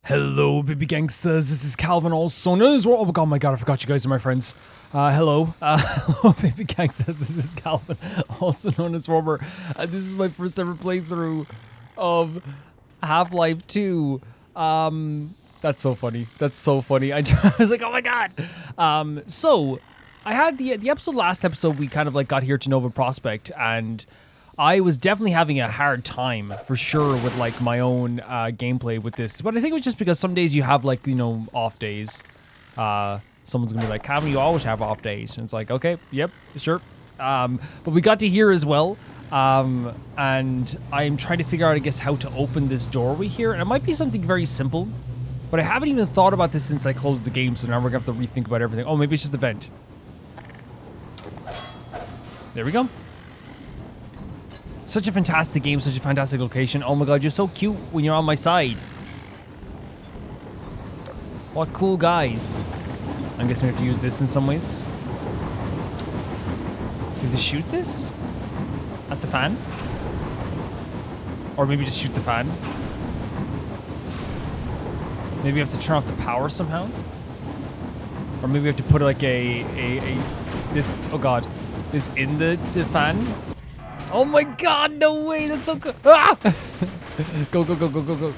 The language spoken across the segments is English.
Hello, baby gangsters. This is Calvin, also known as... Oh my god, I forgot you guys are my friends. Hello. Hello, baby gangsters. This is Calvin, also known as Robert. This is my first ever playthrough of Half-Life 2. That's so funny. That's so funny. I was like, oh my god. So, I had the last episode, we kind of like got here to Nova Prospect, and I was definitely having a hard time, for sure, with like my own gameplay with this. But I think it was just because some days you have like, you know, off days. Someone's gonna be like, Calvin, you always have off days. And it's like, okay, yep, sure. But we got to here as well. And I'm trying to figure out, I guess, how to open this doorway here. And it might be something very simple. But I haven't even thought about this since I closed the game, so now we're gonna have to rethink about everything. Oh, maybe it's just a vent. There we go. Such a fantastic game, such a fantastic location. Oh my god, you're so cute when you're on my side. What cool guys. I'm guessing we have to use this in some ways. Do we have to shoot this? At the fan? Or maybe just shoot the fan? Maybe we have to turn off the power somehow? Or maybe we have to put like this, oh god, this in the fan? Oh my god, no way, that's so good. Ah! Go, go, go, go, go, go.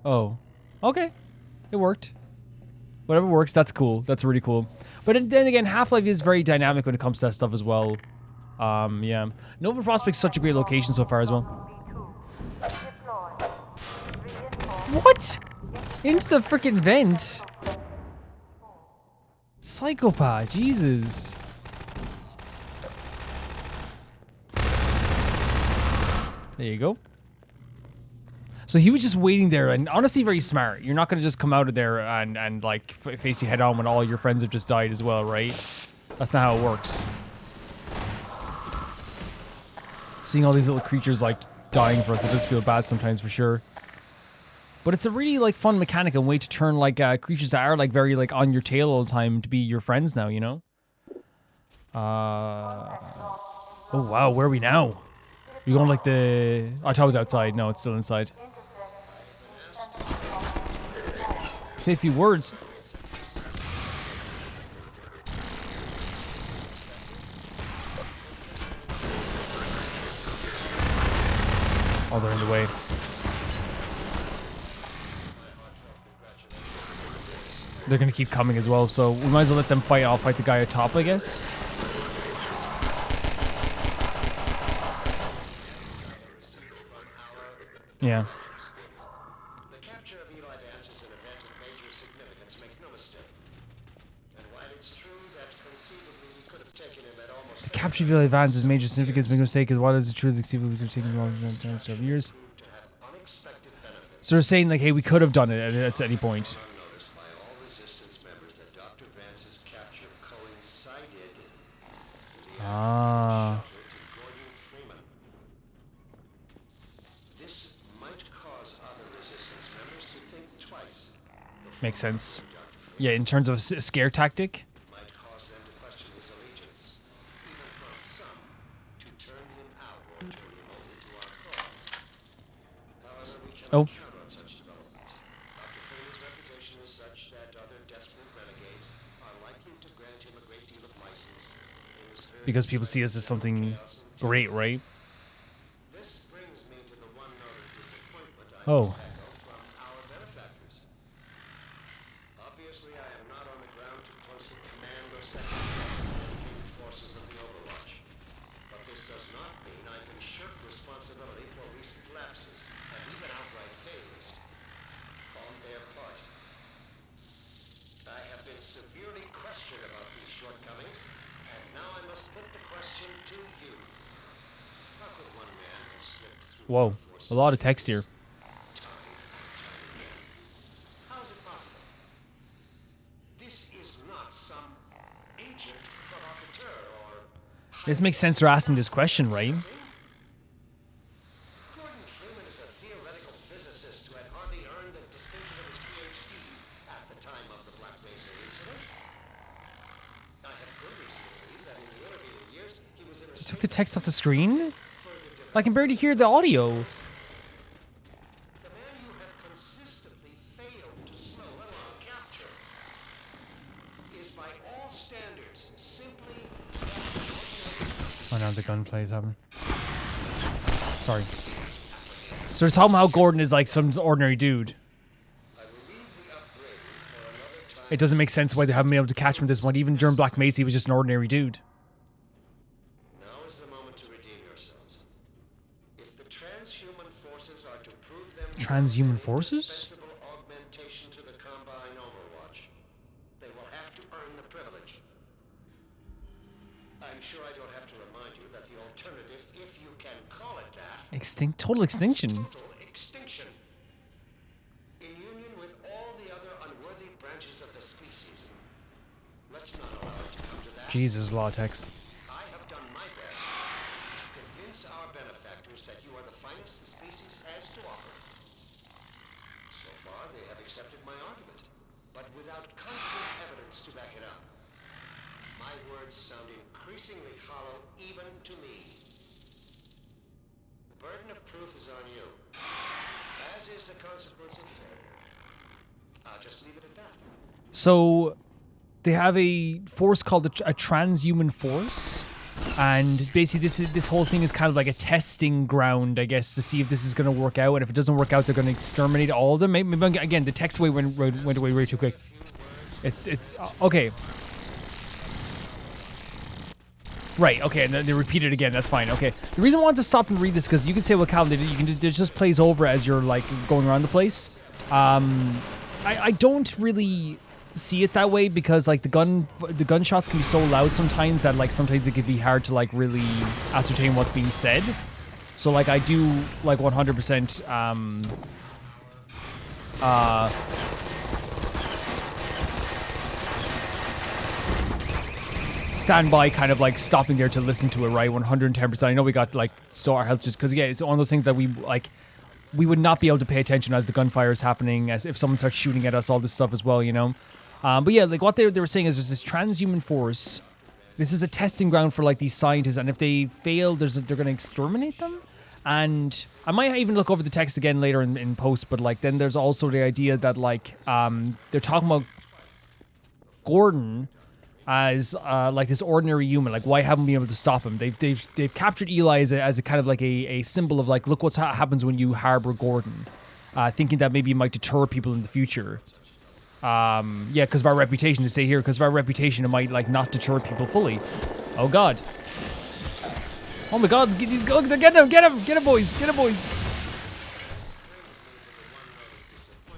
Oh, okay, it worked. Whatever works, that's cool, that's really cool. But then again, Half-Life is very dynamic when it comes to that stuff as well. Yeah. Nova Prospect's such a great location so far as well. What? Into the freaking vent? Psychopath, Jesus. There you go. So he was just waiting there, and honestly very smart. You're not going to just come out of there and like face you head on when all your friends have just died as well, right? That's not how it works. Seeing all these little creatures like dying for us, it does feel bad sometimes for sure. But it's a really like fun mechanic and way to turn like creatures that are like very like on your tail all the time to be your friends now, you know? Oh wow, where are we now? You going like the... I thought it was outside. No, it's still inside. Say a few words. Oh, they're in the way. They're gonna keep coming as well, so we might as well let them fight. I'll fight the guy at top, I guess. Yeah. The capture of Eli Vance is an event of major significance, make no mistake. And while it's true that conceivably we could have taken him at almost... The capture of Eli Vance is major significance, make no mistake, because while it's true that conceivably we could have taken him over several years. So they're saying like, hey, we could have done it at any point. Unnoticed by all resistance members that Dr. Vance's capture coincided with the Ah. Makes sense. Yeah, in terms of a scare tactic. Might cause them to question his allegiance, even prompt some to turn him out or turn him over to our cause. However, we cannot count on such developments. Dr. Freeman's reputation is such that other desperate renegades are likely to grant him a great deal of license in the spirit Because people see us as something great, right? This brings me to the one note of disappointment I Oh. must echo from our benefactors. Obviously, I am not on the ground to closely command or second guess the dedicated forces of the Overwatch. But this does not mean I can shirk responsibility for recent lapses and even outright failures on their part. I have been severely questioned about these shortcomings, and now I must put the question to you. How could one man have slipped through Whoa, a lot of text here. How is it possible? This is not some agent provocateur or... This makes sense for asking this question, right? Gordon Freeman is a theoretical physicist who had hardly earned the distinction of his PhD at the time of the Black Mesa incident. I have good reason to believe that in the intervening years he was in a Took the text off the screen? I can barely hear the audio. The man you have consistently Oh no, the gunplay is happening. Sorry. So they're talking about how Gordon is like some ordinary dude. It doesn't make sense why they haven't been able to catch him at this point. Even during Black Mesa, he was just an ordinary dude. Now is the moment to redeem yourselves. If the transhuman forces are to prove themselves Transhuman forces? indispensable augmentation to the Combine Overwatch, they will have to earn the privilege. I'm sure I don't have to remind you that the alternative, if you can call it that, Total extinction. total extinction. In union with all the other unworthy branches of the species. Let's not allow it to come to that. Jesus, law text. I have done my best to convince our benefactors that you are the finest the species has to offer. So far, they have accepted my argument, but without concrete evidence to back it up. My words sound increasingly hollow even to me. The burden of proof is on you, as is the consequence of failure. I'll just leave it at that. So they have a force called a transhuman force, and basically this whole thing is kind of like a testing ground, I guess, to see if this is going to work out. And if it doesn't work out, they're going to exterminate all of them. Maybe again, the text went away way too quick. It's okay. Right, okay, and then they repeat it again, that's fine, okay. The reason I wanted to stop and read this, because you can say what Calvin did, you can just, it just plays over as you're, like, going around the place. I don't really see it that way, because, like, the gunshots can be so loud sometimes that, like, sometimes it can be hard to, like, really ascertain what's being said. So, like, I do, like, 100%, stand by kind of like stopping there to listen to it, right? 110%. I know we got like so our health just because yeah, it's one of those things that we would not be able to pay attention as the gunfire is happening, as if someone starts shooting at us, all this stuff as well, you know. But yeah, like what they were saying is there's this transhuman force. This is a testing ground for like these scientists, and if they fail, they're going to exterminate them. And I might even look over the text again later in post, but like then there's also the idea that like they're talking about Gordon as like this ordinary human. Like, why haven't we been able to stop him? They've captured Eli as a kind of like a symbol of like, look what happens when you harbor Gordon, thinking that maybe it might deter people in the future. Yeah, because of our reputation, to say here, because of our reputation, it might like not deter people fully. Oh God. Oh my God, get him, boys.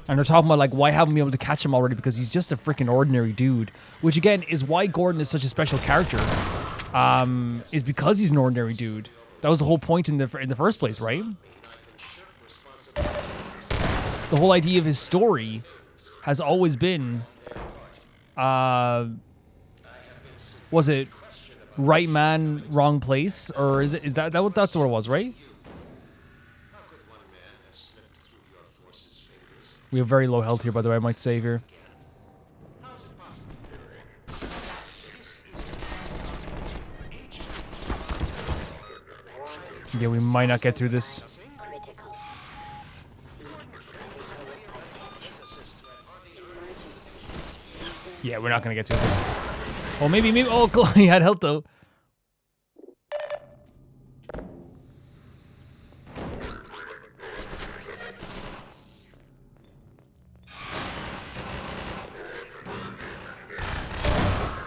And they're talking about, like, why haven't we been able to catch him already? Because he's just a freaking ordinary dude. Which, again, is why Gordon is such a special character. Is because he's an ordinary dude. That was the whole point in the first place, right? The whole idea of his story has always been... was it right man, wrong place? Or is that's what it was, right? We have very low health here, by the way, I might save here. Yeah, we might not get through this. Yeah, we're not gonna get through this. Oh, maybe, oh, he had health though.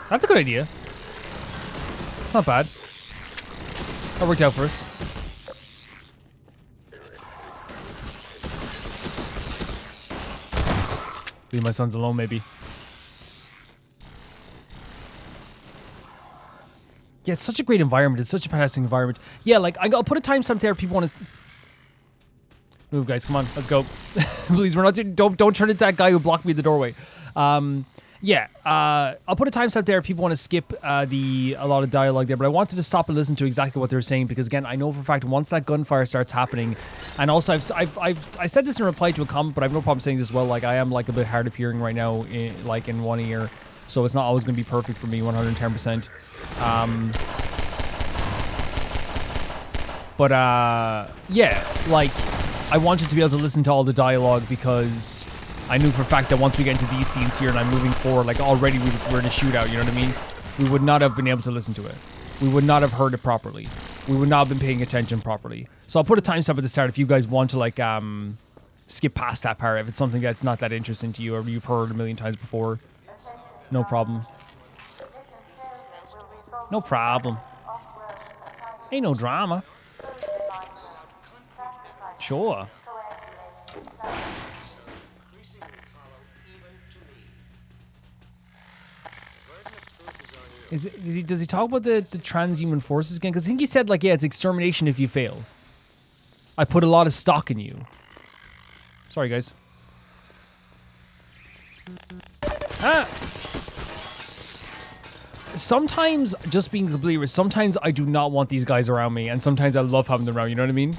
That's a good idea. It's not bad. That worked out for us. Leave my sons alone, maybe. Yeah, it's such a great environment. It's such a fantastic environment. Yeah, like, I'll put a timestamp there if people want to... Move, guys. Come on. Let's go. Please, we're not... Don't turn into that guy who blocked me at the doorway. Yeah, I'll put a timestamp there if people want to skip a lot of dialogue there, but I wanted to stop and listen to exactly what they were saying, because again, I know for a fact once that gunfire starts happening, and also I said this in reply to a comment, but I have no problem saying this as well. Like, I am like a bit hard of hearing right now, in one ear, so it's not always going to be perfect for me, 110%. But yeah, like, I wanted to be able to listen to all the dialogue because I knew for a fact that once we get into these scenes here and I'm moving forward, like already we're in a shootout, you know what I mean? We would not have been able to listen to it. we would not have heard it properly. We would not have been paying attention properly. So I'll put a timestamp at the start if you guys want to like skip past that part if it's something that's not that interesting to you or you've heard a million times before. No problem. No problem. Ain't no drama. Sure. Does he talk about the transhuman forces again? Because I think he said, like, yeah, it's extermination if you fail. I put a lot of stock in you. Sorry, guys. Ah! Sometimes, just being completely honest, sometimes I do not want these guys around me, and sometimes I love having them around, you know what I mean?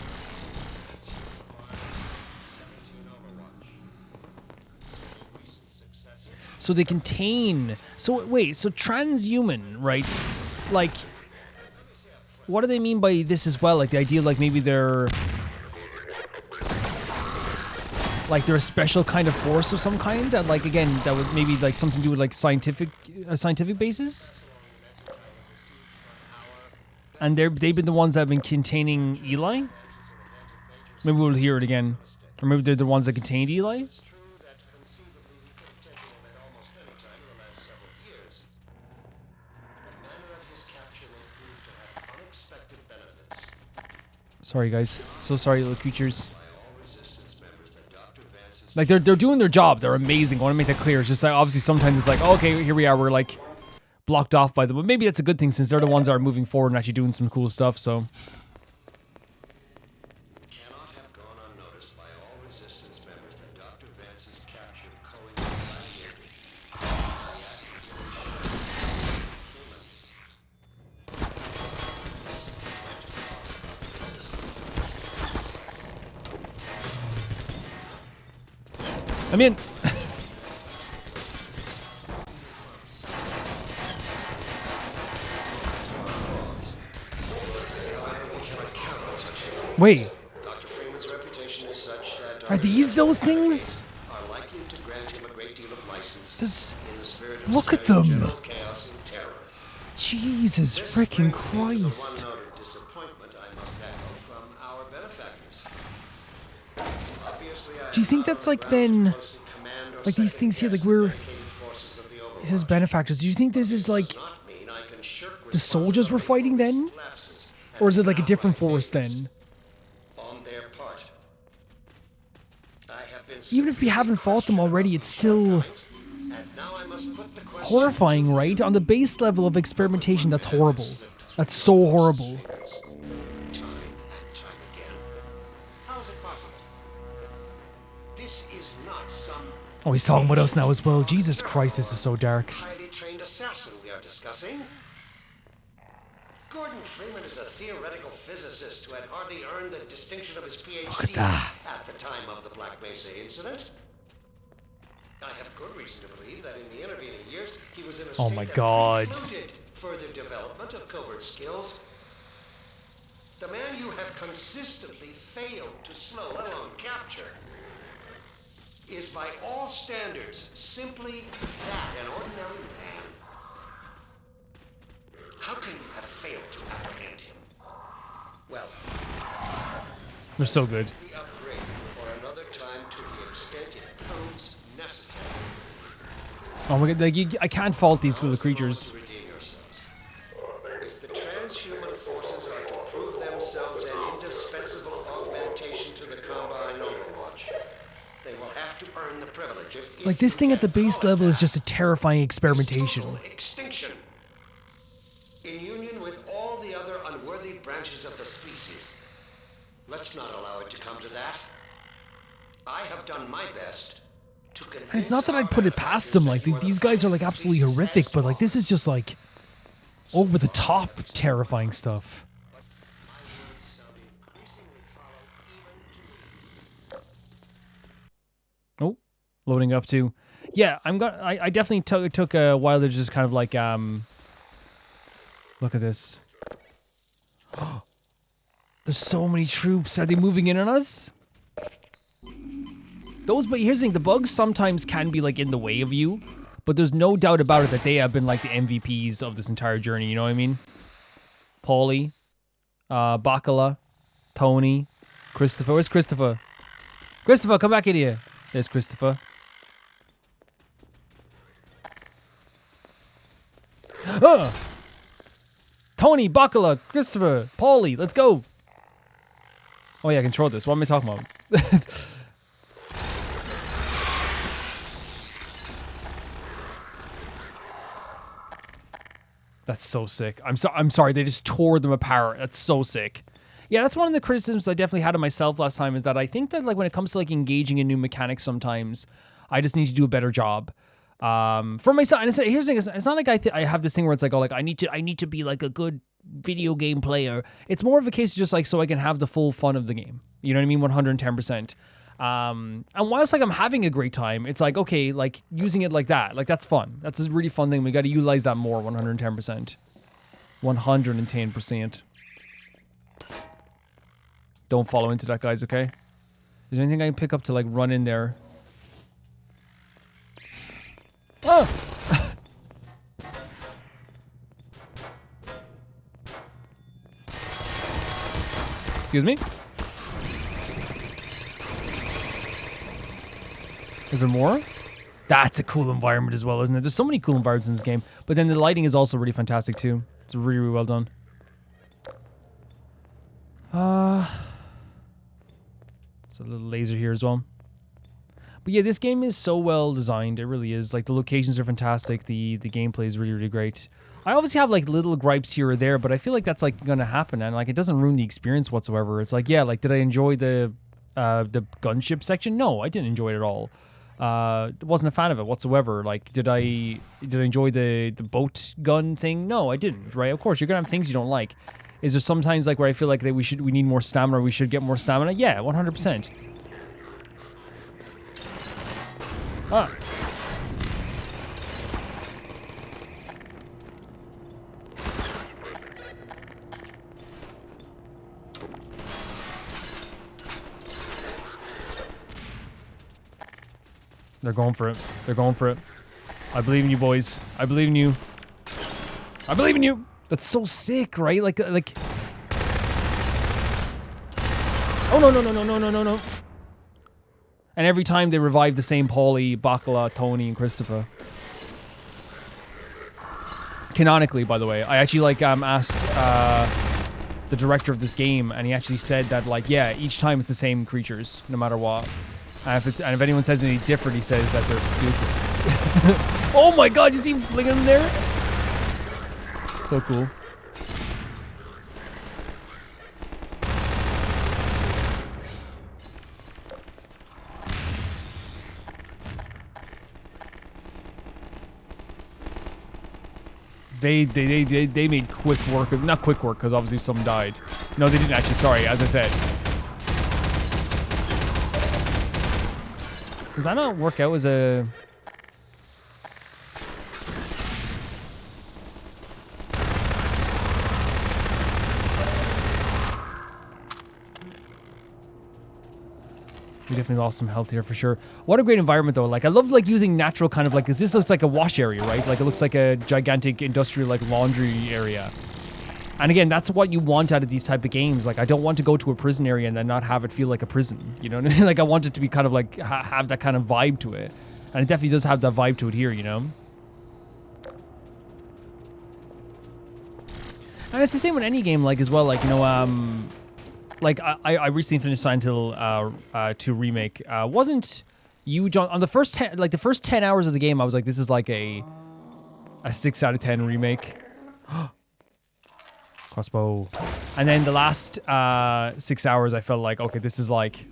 So they contain... So, wait, so transhuman, right? Like, what do they mean by this as well? Like, the idea, like, maybe they're... Like, they're a special kind of force of some kind? That, like, again, that would maybe, like, something to do with, like, a scientific basis? And they've been the ones that have been containing Eli? Maybe we'll hear it again. Or maybe they're the ones that contained Eli? Sorry, guys. So sorry, little creatures. Like, they're doing their job. They're amazing. I want to make that clear. It's just like, obviously, sometimes it's like, oh, okay, here we are. We're, like, blocked off by them. But maybe that's a good thing since they're the ones that are moving forward and actually doing some cool stuff, so... I'm in. Wait. Dr. Freeman's reputation is such that Are these those things? are likely to grant him a great deal of license This. in the spirit of Look at spreading them. general chaos and terror. Jesus This freaking brings me to the Christ. one note of disappointment I must echo from our benefactors. Obviously, Do you think that's like then, like these things here, like we're, it says benefactors. Do you think this is like the soldiers were fighting then? Or is it like a different force then? On their part. Even if we haven't fought them already, it's still And now I must put the question horrifying, right? On the base level of experimentation, that's horrible. That's so horrible. time and time again. How is it possible? This is not some Oh, he's talking about us now as well. Jesus Christ, this is so dark. highly trained assassin we are discussing. Gordon Freeman is a theoretical physicist who had hardly earned the distinction of his PhD Look at that. at the time of the Black Mesa incident. I have good reason to believe that in the intervening years he was in a Oh state my that God. precluded further development of covert skills. The man you have consistently failed to slow, let alone capture, is by all standards simply that, an ordinary man. How can you have failed to apprehend him? Well, They're so good. the upgrade for another time to the extent it proves necessary. Oh my god, like, I can't fault these little creatures. To redeem yourselves. If the transhuman forces are to prove themselves an indispensable augmentation to the Combine Overwatch, they will have to earn the privilege. If Like, this thing at the base level is just a terrifying experimentation. total extinction. In union with all the other unworthy branches of the species. Let's not allow it to come to that. I have done my best to convince. And it's not that our I'd put it past them, like, benefactors that these you the guys are, like, finest absolutely species horrific, but, like, as this is just, like, over the top terrifying stuff. Oh, loading up too. Yeah, I definitely took a while to just kind of, like, look at this. There's so many troops. Are they moving in on us? But here's the thing, the bugs sometimes can be, like, in the way of you, but there's no doubt about it that they have been, like, the MVPs of this entire journey, you know what I mean? Paulie, Bacala, Tony, Christopher. Where's Christopher? Christopher, come back in here. There's Christopher. Tony, Bacala, Christopher, Paulie, let's go. Oh yeah, I control this. What am I talking about? That's so sick. I'm sorry, they just tore them apart. That's so sick. Yeah, that's one of the criticisms I definitely had of myself last time, is that I think that like when it comes to like engaging in new mechanics, sometimes I just need to do a better job. For myself, and here's the thing: it's not like I have this thing where it's like, oh, like I need to be like a good video game player. It's more of a case of just like so I can have the full fun of the game. You know what I mean? 110%. And whilst like I'm having a great time, it's like, okay, like using it like that, like that's fun. That's a really fun thing. We got to utilize that more. 110%. 110%. Don't follow into that, guys. Okay. Is there anything I can pick up to like run in there? Oh! Excuse me? Is there more? That's a cool environment as well, isn't it? There's so many cool environments in this game. But then the lighting is also really fantastic too. It's really, really well done. There's a little laser here as well. But yeah, this game is so well designed. It really is. Like, the locations are fantastic. The gameplay is really, really great. I obviously have, like, little gripes here or there, but I feel like that's, like, gonna happen. And, like, it doesn't ruin the experience whatsoever. It's like, yeah, like, did I enjoy the gunship section? No, I didn't enjoy it at all. Wasn't a fan of it whatsoever. Like, did I enjoy the boat gun thing? No, I didn't, right? Of course, you're gonna have things you don't like. Is there sometimes, like, where I feel like that we need more stamina, we should get more stamina? Yeah, 100%. Ah. They're going for it. They're going for it. I believe in you, boys. I believe in you. I believe in you. That's so sick, right? Like. Oh, no. And every time they revive the same Paulie, Bacala, Tony, and Christopher. Canonically, by the way. I actually, like, asked the director of this game, and he actually said that, like, yeah, each time it's the same creatures, no matter what. And if anyone says any different, he says that they're stupid. Oh my god, you see him flinging them there? So cool. They made quick work of, not quick work, because obviously some died. No, they didn't actually, sorry, as I said. Does that not work out as a... We definitely lost some health here for sure. What a great environment though. Like, I love like using natural kind of like, cause this looks like a wash area, right? Like, it looks like a gigantic industrial like laundry area. And again, that's what you want out of these type of games. Like, I don't want to go to a prison area and then not have it feel like a prison. You know what I mean? Like, I want it to be kind of like, have that kind of vibe to it. And it definitely does have that vibe to it here, you know? And it's the same with any game, like, as well. Like, you know, like, I recently finished Silent Hill 2 Remake. Wasn't you, John, on the first 10, like, the first 10 hours of the game, I was like, this is like a 6 out of 10 remake. Crossbow. And then the last 6 hours, I felt like, okay, this is like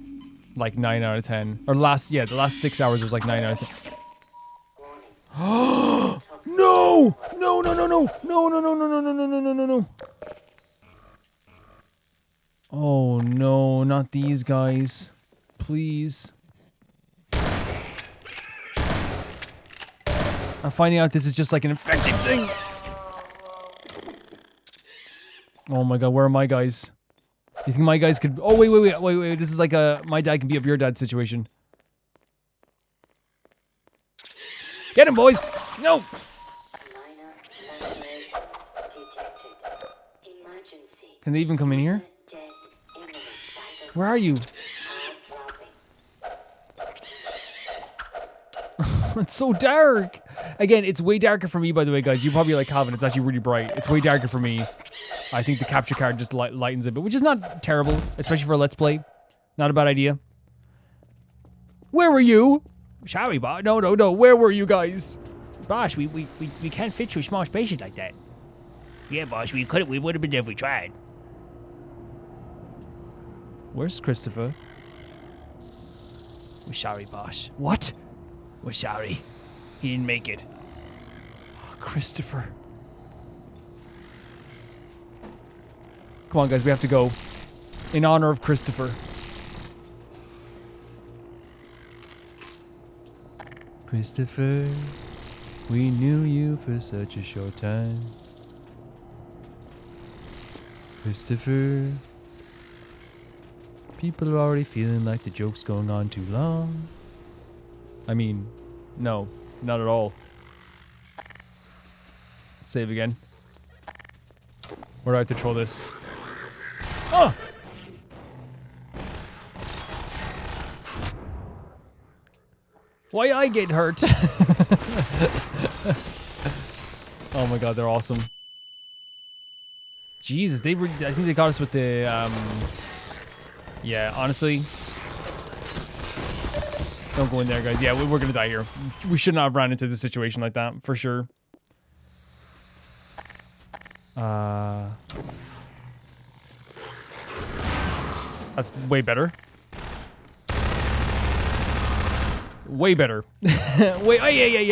9 out of 10. Or the last 6 hours was like 9 out of 10. No! No. Oh no, not these guys. Please. I'm finding out this is just like an infected thing. Oh my god, where are my guys? You think my guys could... Oh, wait. This is like a my dad can beat up your dad situation. Get him, boys! No! Can they even come in here? Where are you? It's so dark. Again, it's way darker for me, by the way, guys. You're probably like, Calvin, it's actually really bright. It's way darker for me. I think the capture card just lightens it, but which is not terrible, especially for a Let's Play. Not a bad idea. Where were you? Sorry, boss. No. Where were you guys? Boss, we can't fit through a small spaces like that. Yeah, boss, we would have been there if we tried. Where's Christopher? We're sorry, boss. What? We're sorry. He didn't make it. Oh, Christopher. Come on, guys, we have to go. In honor of Christopher. Christopher, we knew you for such a short time. Christopher, people are already feeling like the joke's going on too long. I mean, no, not at all. Save again. Where do I have to troll this? Oh! Why I get hurt? Oh my god, they're awesome. Jesus, I think they got us with the, yeah, honestly. Don't go in there, guys. Yeah, we're gonna die here. We should not have ran into this situation like that, for sure. That's way better. Way better. Wait, oh, yeah.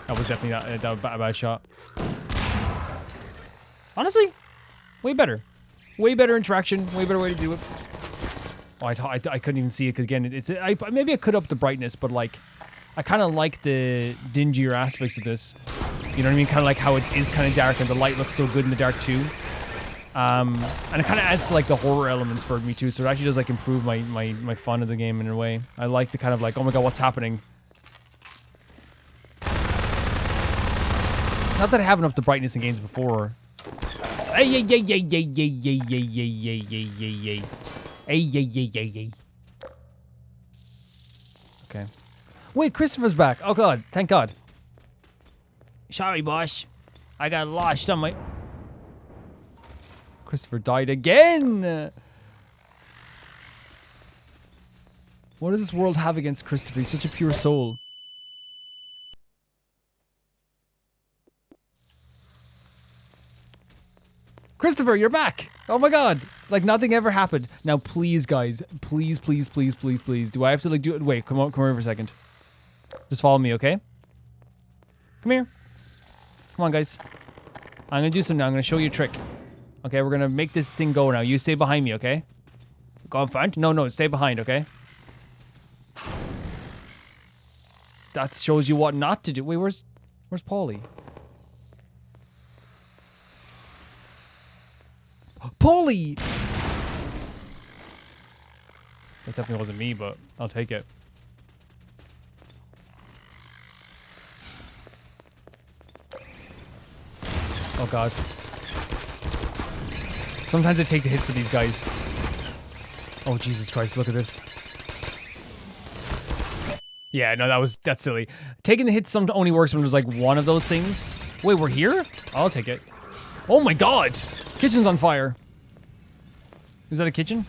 That was definitely not a bad shot. Honestly, way better. Way better interaction. Way better way to do it. Oh, I couldn't even see it because again, maybe I could up the brightness, but like, I kind of like the dingier aspects of this. You know what I mean? Kind of like how it is kind of dark and the light looks so good in the dark too. And it kind of adds to like the horror elements for me too. So it actually does like improve my fun of the game in a way. I like the kind of like, oh my god, what's happening? Not that I haven't upped the brightness in games before. Hey. Okay. Wait, Christopher's back. Oh god, thank god. Sorry, boss. I got lost on my... Christopher died again! What does this world have against Christopher? He's such a pure soul. Christopher, you're back! Oh my god! Like nothing ever happened. Now please, guys. Please. Do I have to like do it? Wait, come over for a second. Just follow me, okay? Come here. Come on, guys. I'm gonna do something now. I'm gonna show you a trick. Okay, we're gonna make this thing go now. You stay behind me, okay? Go in front? No, stay behind, okay? That shows you what not to do. Wait, where's Paulie? Paulie! That definitely wasn't me, but I'll take it. Oh god. Sometimes I take the hit for these guys. Oh Jesus Christ, look at this. Yeah, no, that's silly. Taking the hit only works when there's like one of those things. Wait, we're here? I'll take it. Oh my god! Kitchen's on fire. Is that a kitchen?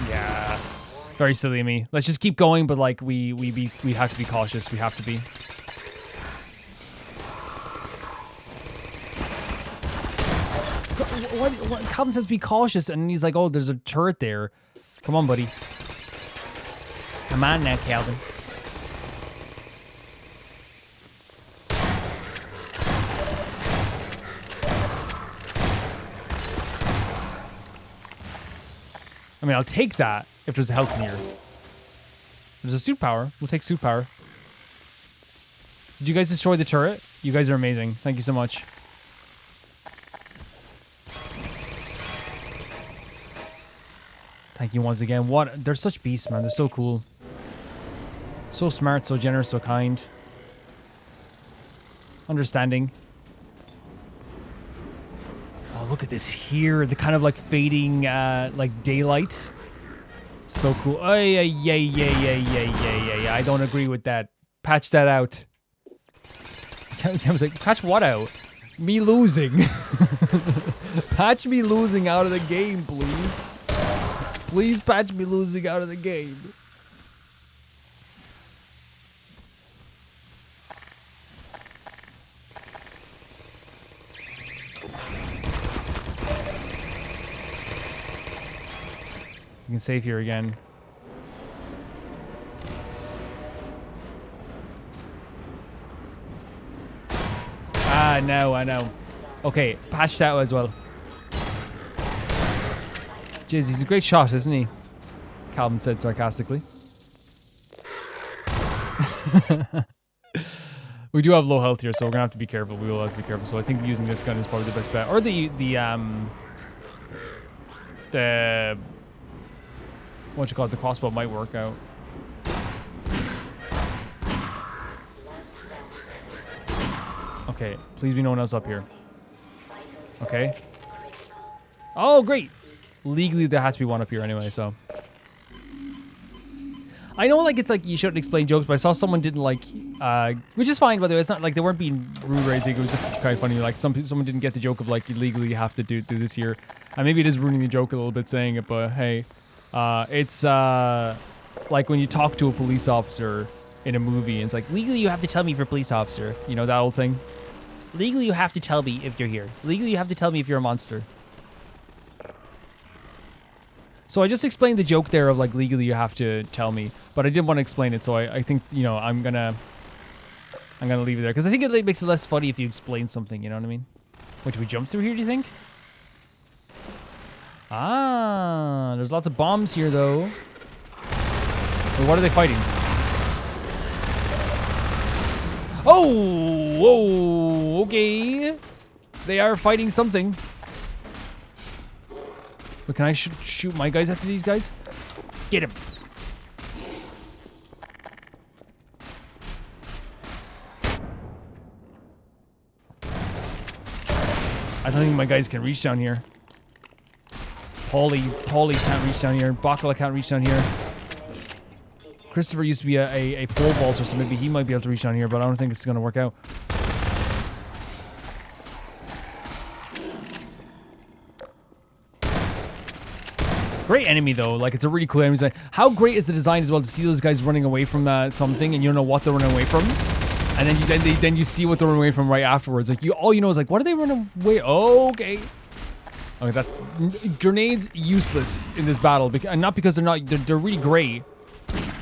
Yeah. Very silly of me. Let's just keep going, but like we have to be cautious. We have to be. What? Calvin says be cautious, and he's like, oh, there's a turret there. Come on, buddy. Come on now, Calvin. I mean, I'll take that if there's a health in here. There's a suit power. We'll take suit power. Did you guys destroy the turret? You guys are amazing. Thank you so much. Thank you once again. What? They're such beasts, man. They're so cool. So smart, so generous, so kind. understanding. Oh, look at this here. The kind of like fading, like daylight. So cool. Oh, yeah. I don't agree with that. Patch that out. I was like, patch what out? Me losing. Patch me losing out of the game, please. Please patch me losing out of the game. You can save here again. Ah, no, I know. Okay, patch that as well. Jeez, he's a great shot, isn't he? Calvin said sarcastically. We do have low health here, so we're gonna have to be careful. We will have to be careful. So I think using this gun is probably the best bet. Or the what you call it, the crossbow might work out. Okay, please be no one else up here. Okay. Oh, great. Legally, there has to be one up here anyway, so. I know, like, it's like you shouldn't explain jokes, but I saw someone didn't like, which is fine, by the way. It's not like they weren't being rude or anything. It was just kind of funny. Like, someone didn't get the joke of, like, you legally have to do this here. And maybe it is ruining the joke a little bit saying it, but hey. It's, like when you talk to a police officer in a movie, and it's like, legally you have to tell me if you're a police officer. You know, that whole thing. Legally you have to tell me if you're here. Legally you have to tell me if you're a monster. So I just explained the joke there of like legally you have to tell me, but I didn't want to explain it, so I think, you know, I'm gonna leave it there because I think it makes it less funny if you explain something, you know what I mean? Wait, do we jump through here, do you think? Ah, there's lots of bombs here though. Wait, what are they fighting? Oh, whoa, okay. They are fighting something. But can I shoot my guys after these guys? Get him. I don't think my guys can reach down here. Paulie can't reach down here. Bakala can't reach down here. Christopher used to be a pole vaulter, so maybe he might be able to reach down here, but I don't think it's going to work out. Great enemy though, like it's a really cool enemy design. How great is the design as well to see those guys running away from something and you don't know what they're running away from, and then you see what they're running away from right afterwards. Like all you know is like, what are they running away? Oh, okay. Okay, that grenades useless in this battle, and not because they're really great,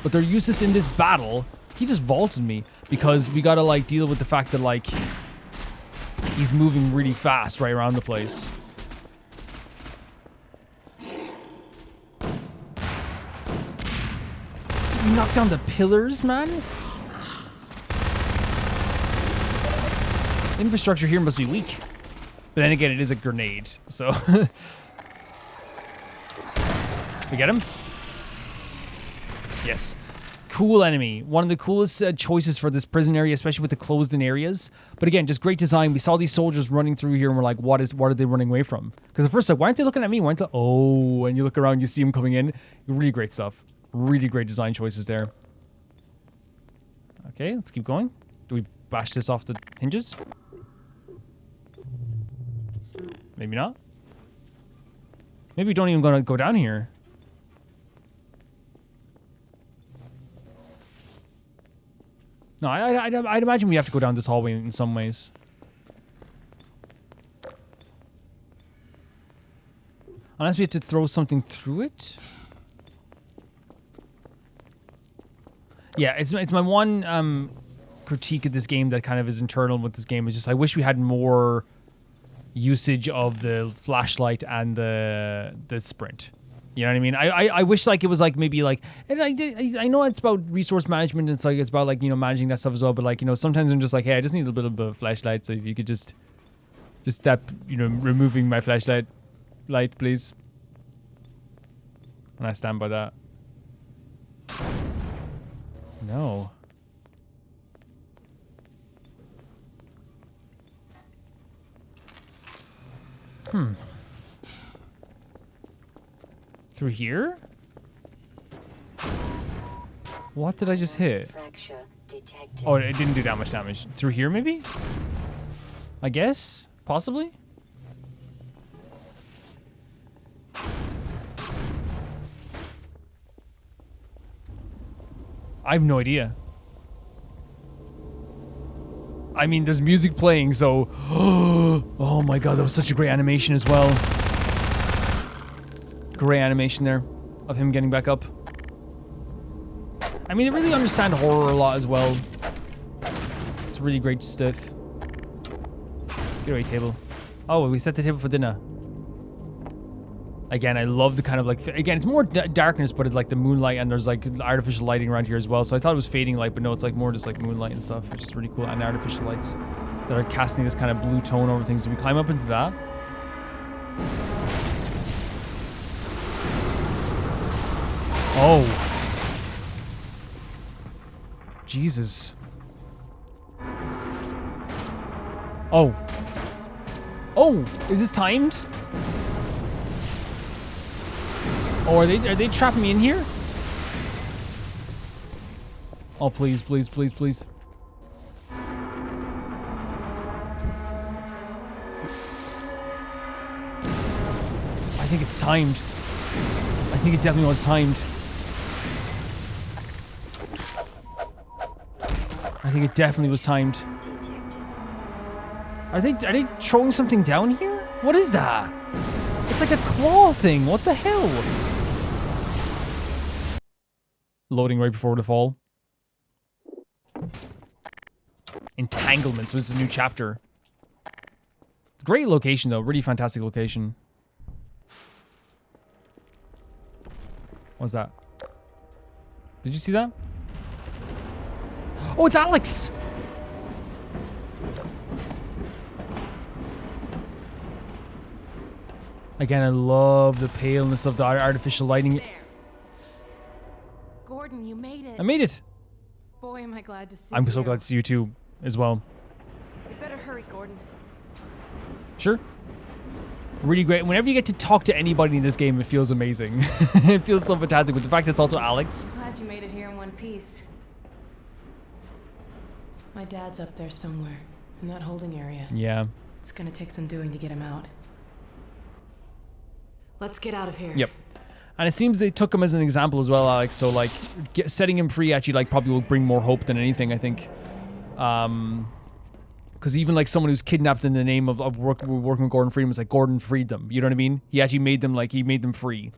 but they're useless in this battle. He just vaulted me because we gotta like deal with the fact that like he's moving really fast right around the place. You knock down the pillars, man? Infrastructure here must be weak. But then again, it is a grenade, so... We get him? Yes. Cool enemy. One of the coolest choices for this prison area, especially with the closed-in areas. But again, just great design. We saw these soldiers running through here, and we're like, what are they running away from? Because at first, like, why aren't they looking at me? Why aren't they... Oh, and you look around, you see them coming in. Really great stuff. Really great design choices there. Okay, let's keep going. Do we bash this off the hinges? Maybe not. Maybe we don't even gonna go down here. No, I'd imagine we have to go down this hallway in some ways. Unless we have to throw something through it. Yeah, it's my one critique of this game that kind of is internal with this game is just I wish we had more usage of the flashlight and the sprint. You know what I mean? I wish like it was like maybe like, and I know it's about resource management and it's about like, you know, managing that stuff as well, but like, you know, sometimes I'm just like, hey, I just need a bit of a flashlight, so if you could just stop, you know, removing my flashlight light, please. And I stand by that. No. Through here? What did I just hit? Fracture detected. Oh, it didn't do that much damage. Through here, maybe? I guess? Possibly? I have no idea. I mean, there's music playing, so... Oh my god, that was such a great animation as well. Great animation there of him getting back up. I mean, they really understand horror a lot as well. It's really great stuff. Get away, table. Oh, we set the table for dinner. Again, I love the kind of like... Again, it's more darkness, but it's like the moonlight, and there's like artificial lighting around here as well. So I thought it was fading light, but no, it's like more just like moonlight and stuff, which is really cool. And artificial lights that are casting this kind of blue tone over things. Do we climb up into that? Oh. Jesus. Oh. Oh, is this timed? Oh, are they trapping me in here? Oh, please, please, please, please. I think it's timed. I think it definitely was timed. I think it definitely was timed. Are they throwing something down here? What is that? It's like a claw thing. What the hell? Loading right before the fall. Entanglement. So this is a new chapter. Great location though. Really fantastic location. What's that? Did you see that? Oh, it's Alyx! Again, I love the paleness of the artificial lighting. There. Gordon, you made it. I made it. Boy, am I glad to see I'm you. so glad to see you too, as well. You better hurry, Gordon. Sure. Really great. Whenever you get to talk to anybody in this game, it feels amazing. It feels so fantastic. With the fact that it's also Alyx. Glad you made it here in one piece. My dad's up there somewhere, in that holding area. Yeah. It's gonna take some doing to get him out. Let's get out of here. Yep. And it seems they took him as an example as well, Alyx. So like, setting him free actually like probably will bring more hope than anything, I think. Because even like someone who's kidnapped in the name of working with Gordon Freeman is like Gordon freed them. You know what I mean? He actually made them like he made them free.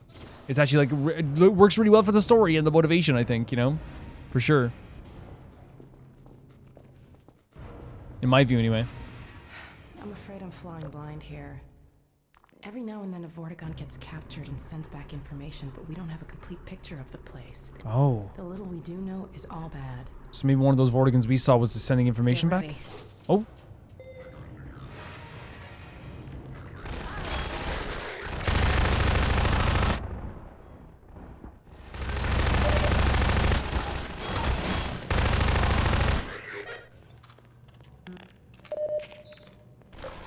It's actually like it works really well for the story and the motivation. I think, you know, for sure. In my view, anyway. I'm afraid I'm flying blind here. Every now and then a Vortigaunt gets captured and sends back information, but we don't have a complete picture of the place. Oh. The little we do know is all bad. So maybe one of those Vortigans we saw was sending information back? Oh.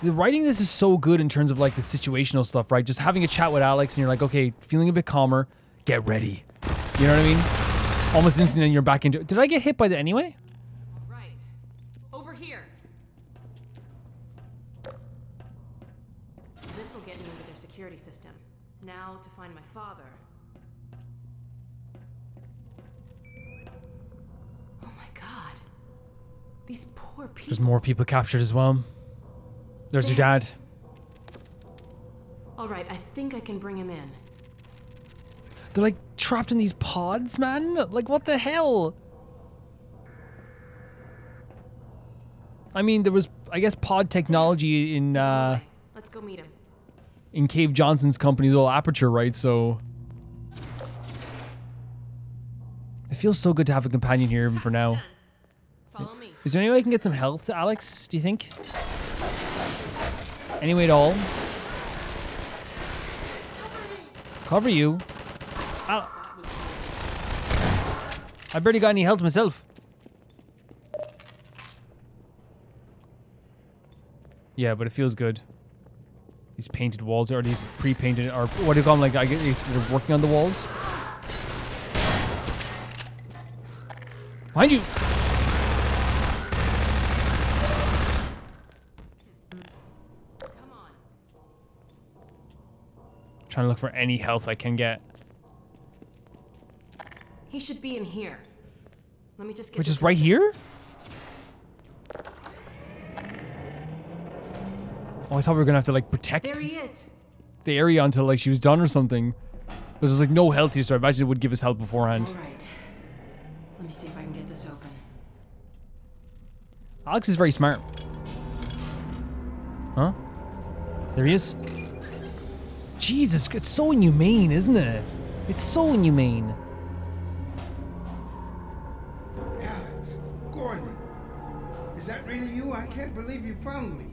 The writing this is so good in terms of like the situational stuff, right? Just having a chat with Alyx and you're like, okay, feeling a bit calmer, get ready. You know what I mean? Almost instantly and you're back into it. Did I get hit by that anyway? Right. Over here. This'll get me into their security system. Now to find my father. Oh my god. These poor people. There's more people captured as well. There's your dad. Alright, I think I can bring him in. They're like trapped in these pods, man. Like what the hell? I mean, there was, I guess, pod technology in Let's go meet him. in Cave Johnson's company's little Aperture, right? So it feels so good to have a companion here even for now. Follow me. Is there any way I can get some health, Alyx? Do you think? Any way at all? Cover you? I barely got any health myself. Yeah, but it feels good. These painted walls, or these pre-painted, or what do you call them? Like, I guess they're working on the walls. Behind you! Come on. Trying to look for any health I can get. He should be in here. Let me just get Which this is right open. here? Oh, I thought we were gonna have to like protect There he is. the area until like she was done or something. But there's like no health here, so I imagine it would give us help beforehand. All right. Let me see if I can get this open. Alyx is very smart. Huh? There he is. Jesus, it's so inhumane, isn't it? It's so inhumane. Alyx, Gordon, is that really you? I can't believe you found me.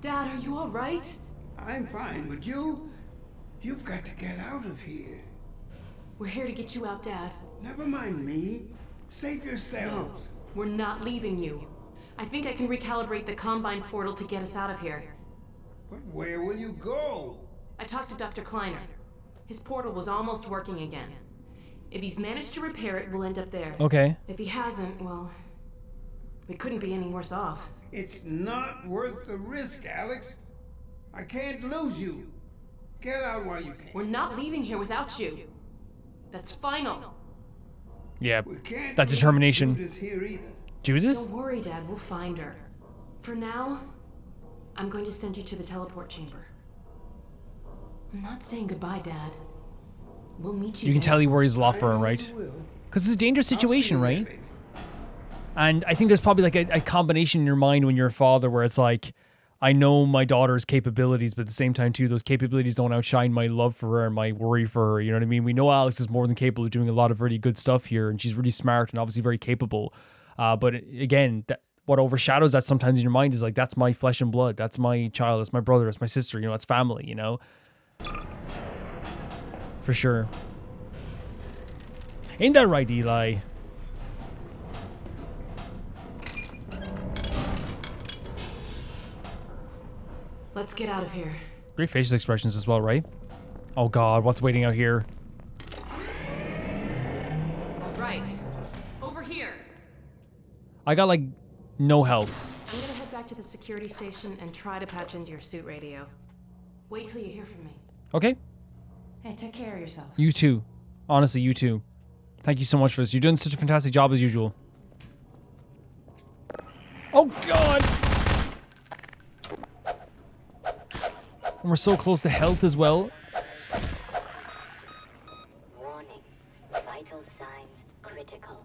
Dad, are you all right? I'm fine, but you've got to get out of here. We're here to get you out, Dad. Never mind me. Save No, yourselves. we're not leaving you. I think I can recalibrate the Combine portal to get us out of here. But where will you go? I talked to Dr. Kleiner. His portal was almost working again. If he's managed to repair it, we'll end up there. Okay. If he hasn't, well, we couldn't be any worse off. It's not worth the risk, Alyx. I can't lose you. Get out while you can. We're not leaving here without you. That's final. Yeah. We can't That leave determination. Judith here either. Judith? Don't worry, Dad. We'll find her. For now, I'm going to send you to the teleport chamber. I'm not saying goodbye, Dad. We'll meet you You can there. tell he worries a lot for her, I know right? you will. Because it's a dangerous situation, I'll see you right? later. And I think there's probably like a combination in your mind when you're a father where it's like, I know my daughter's capabilities, but at the same time too, those capabilities don't outshine my love for her and my worry for her. You know what I mean? We know Alyx is more than capable of doing a lot of really good stuff here, and she's really smart and obviously very capable. But again, what overshadows that sometimes in your mind is like, that's my flesh and blood. That's my child. That's my brother. That's my sister. You know, that's family, you know? For sure. Ain't that right, Eli? Let's get out of here. Great facial expressions as well, right? Oh God, what's waiting out here? All right. Over here. I got like no health. I'm gonna head back to the security station and try to patch into your suit radio. Wait till you hear from me. Okay, Hey, take care of yourself. you too. Honestly, you too. Thank you so much for this. You're doing such a fantastic job as usual. Oh God! And we're so close to health as well. Warning. Vital signs critical.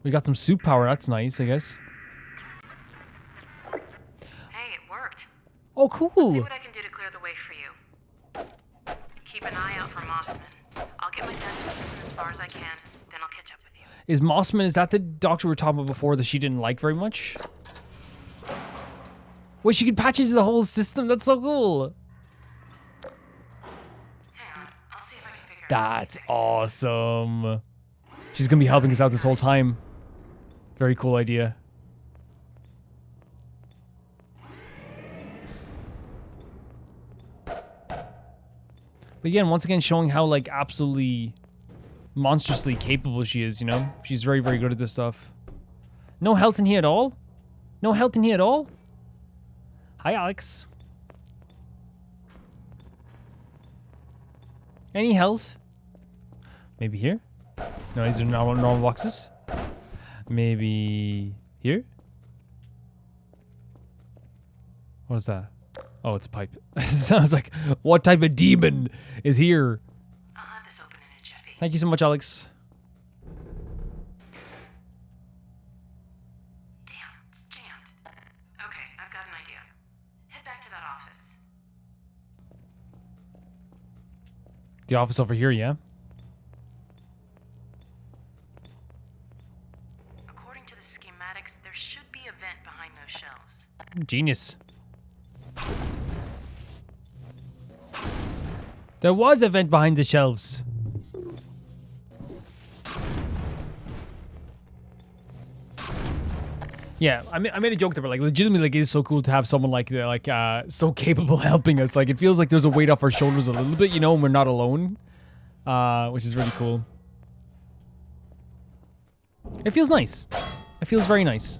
We got some soup power. That's nice, I guess. Hey, it worked. Oh, See cool. what I can do to clear the way for you. Keep an eye out for Mossman. I'll get my tentacles in as far as I can, then I'll catch up with you. Is Mossman, is that the doctor we were talking about before that she didn't like very much? Wait, she could patch into the whole system? That's so cool. Hang on, I'll see if I can figure out. That's awesome. She's gonna be helping us out this whole time. Very cool idea. But again, once again, showing how like absolutely monstrously capable she is, you know? She's very, very good at this stuff. No health in here at all? No health in here at all? Hi, Alyx. Any health? Maybe here? No, these are normal boxes. Maybe here? What is that? Oh, it's a pipe. I was like, what type of demon is here? I'll have this open in a jiffy. Thank you so much, Alyx. Damn, it's jammed. Okay, I've got an idea. Head back to that office. The office over here, yeah? According to the schematics, there should be a vent behind those shelves. Genius. There was a vent behind the shelves. Yeah, I made a joke there, but like legitimately, like it is so cool to have someone like so capable helping us. Like it feels like there's a weight off our shoulders a little bit, you know, and we're not alone, which is really cool. It feels nice. It feels very nice.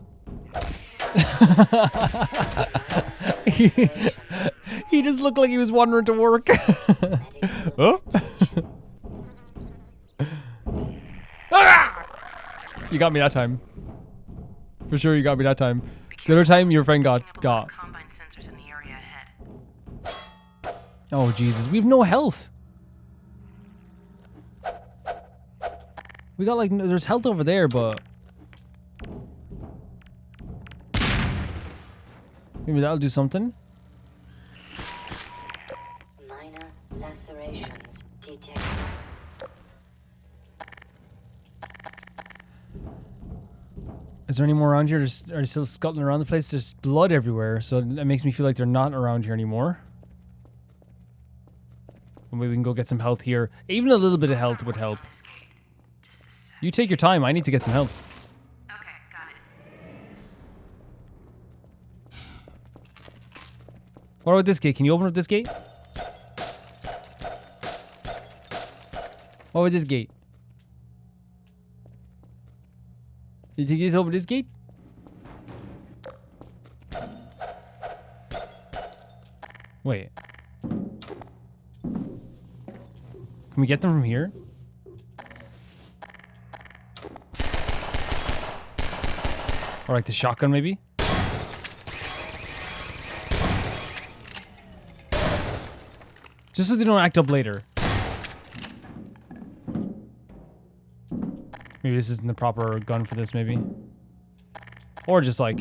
he just looked like he was wandering to work. Oh. Ah! You got me that time. For sure, you got me that time. The other time, your friend got. Combine sensors in the area ahead. Oh Jesus, we have no health. We got like there's health over there, but maybe that'll do something. Minor lacerations detected. Is there any more around here? Are they still scuttling around the place? There's blood everywhere, so that makes me feel like they're not around here anymore. Maybe we can go get some health here. Even a little bit of health would help. You take your time. I need to get some health. Okay, got it. What about this gate? Can you open up this gate? What about this gate? You think you can open this gate? Wait. Can we get them from here? Or like the shotgun, maybe? Just so they don't act up later. Maybe this isn't the proper gun for this, maybe. Or just like...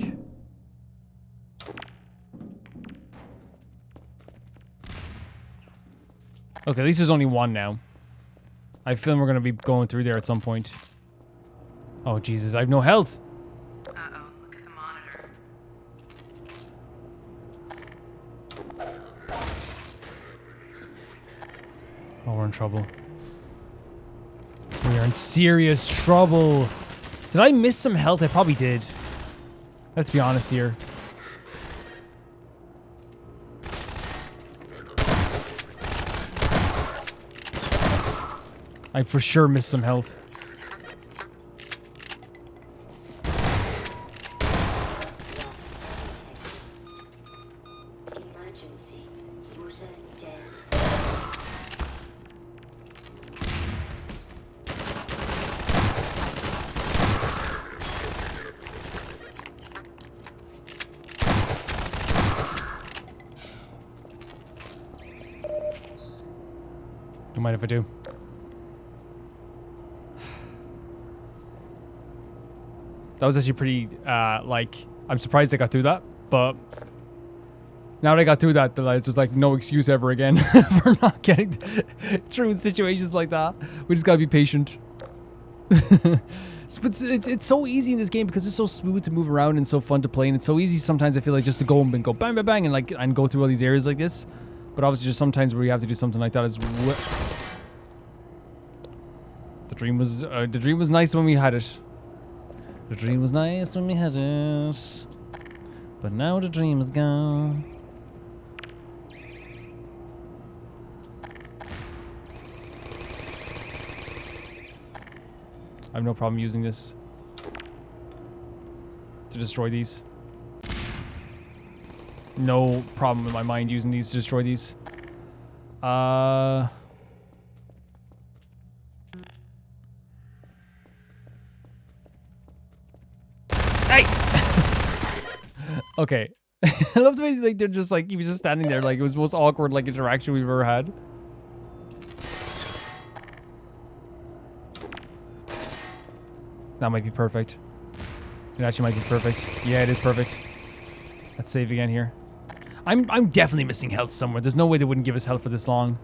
Okay, at least there's only one now. I feel we're gonna be going through there at some point. Oh, Jesus, I have no health. Uh-oh, look at the monitor. Oh, we're in trouble. We are in serious trouble. Did I miss some health? I probably did. Let's be honest here. I for sure missed some health. Emergency. User dead. Don't mind if I do. That was actually pretty, like, I'm surprised I got through that, but now that I got through that, then it's just like no excuse ever again for not getting through in situations like that. We just gotta be patient. But it's so easy in this game because it's so smooth to move around and so fun to play, and it's so easy sometimes I feel like just to go and go bang bang bang and go through all these areas like this. But obviously there's sometimes where you have to do something like that as well. The dream was nice when we had it. The dream was nice when we had it, but now the dream is gone. I have no problem using this to destroy these. No problem in my mind using these to destroy these. Hey! Okay. I love the way like they're just like he was just standing there like it was the most awkward like interaction we've ever had. That might be perfect. It actually might be perfect. Yeah, it is perfect. Let's save again here. I'm definitely missing health somewhere. There's no way they wouldn't give us health for this long.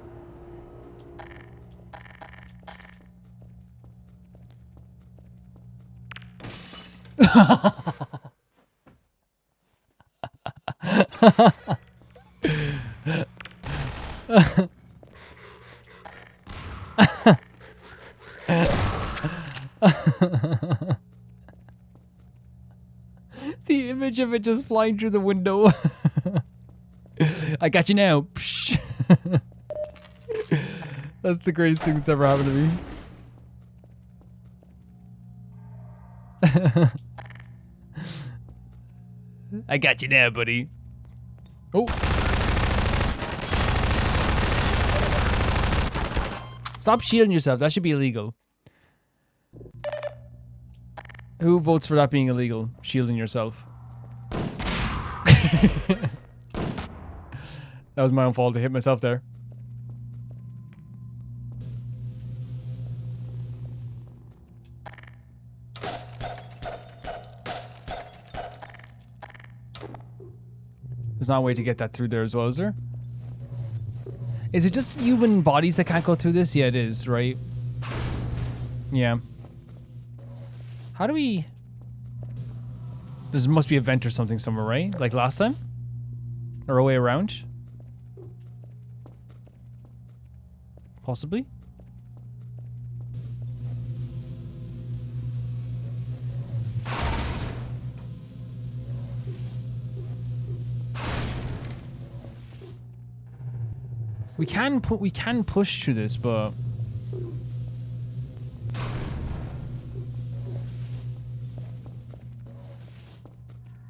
image of it just flying through the window. I got you now. That's the greatest thing that's ever happened to me. I got you now, buddy. Oh. Stop shielding yourself. That should be illegal. Who votes for that being illegal? Shielding yourself. That was my own fault. I hit myself there. There's not a way to get that through there as well, is there? Is it just human bodies that can't go through this? Yeah, it is, right? Yeah. How do we... There must be a vent or something somewhere, right? Like last time? Or a way around? Possibly? We can push through this, but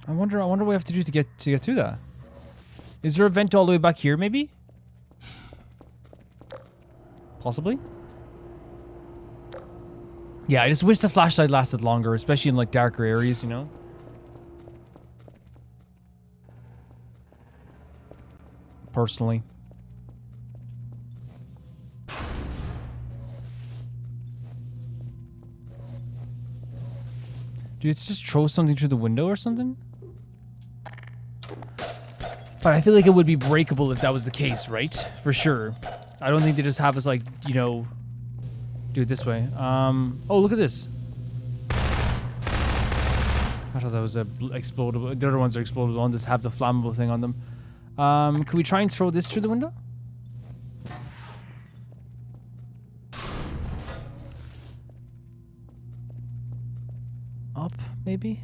I wonder what we have to do to get through that. Is there a vent all the way back here, maybe? Possibly? Yeah, I just wish the flashlight lasted longer, especially in like darker areas, you know? Personally. Do you just throw something through the window or something? But I feel like it would be breakable if that was the case, right? For sure. I don't think they just have us like, you know, do it this way. Oh, look at this. I thought that was a explodable. The other ones are explodable. One just have the flammable thing on them. Can we try and throw this through the window? Up, maybe?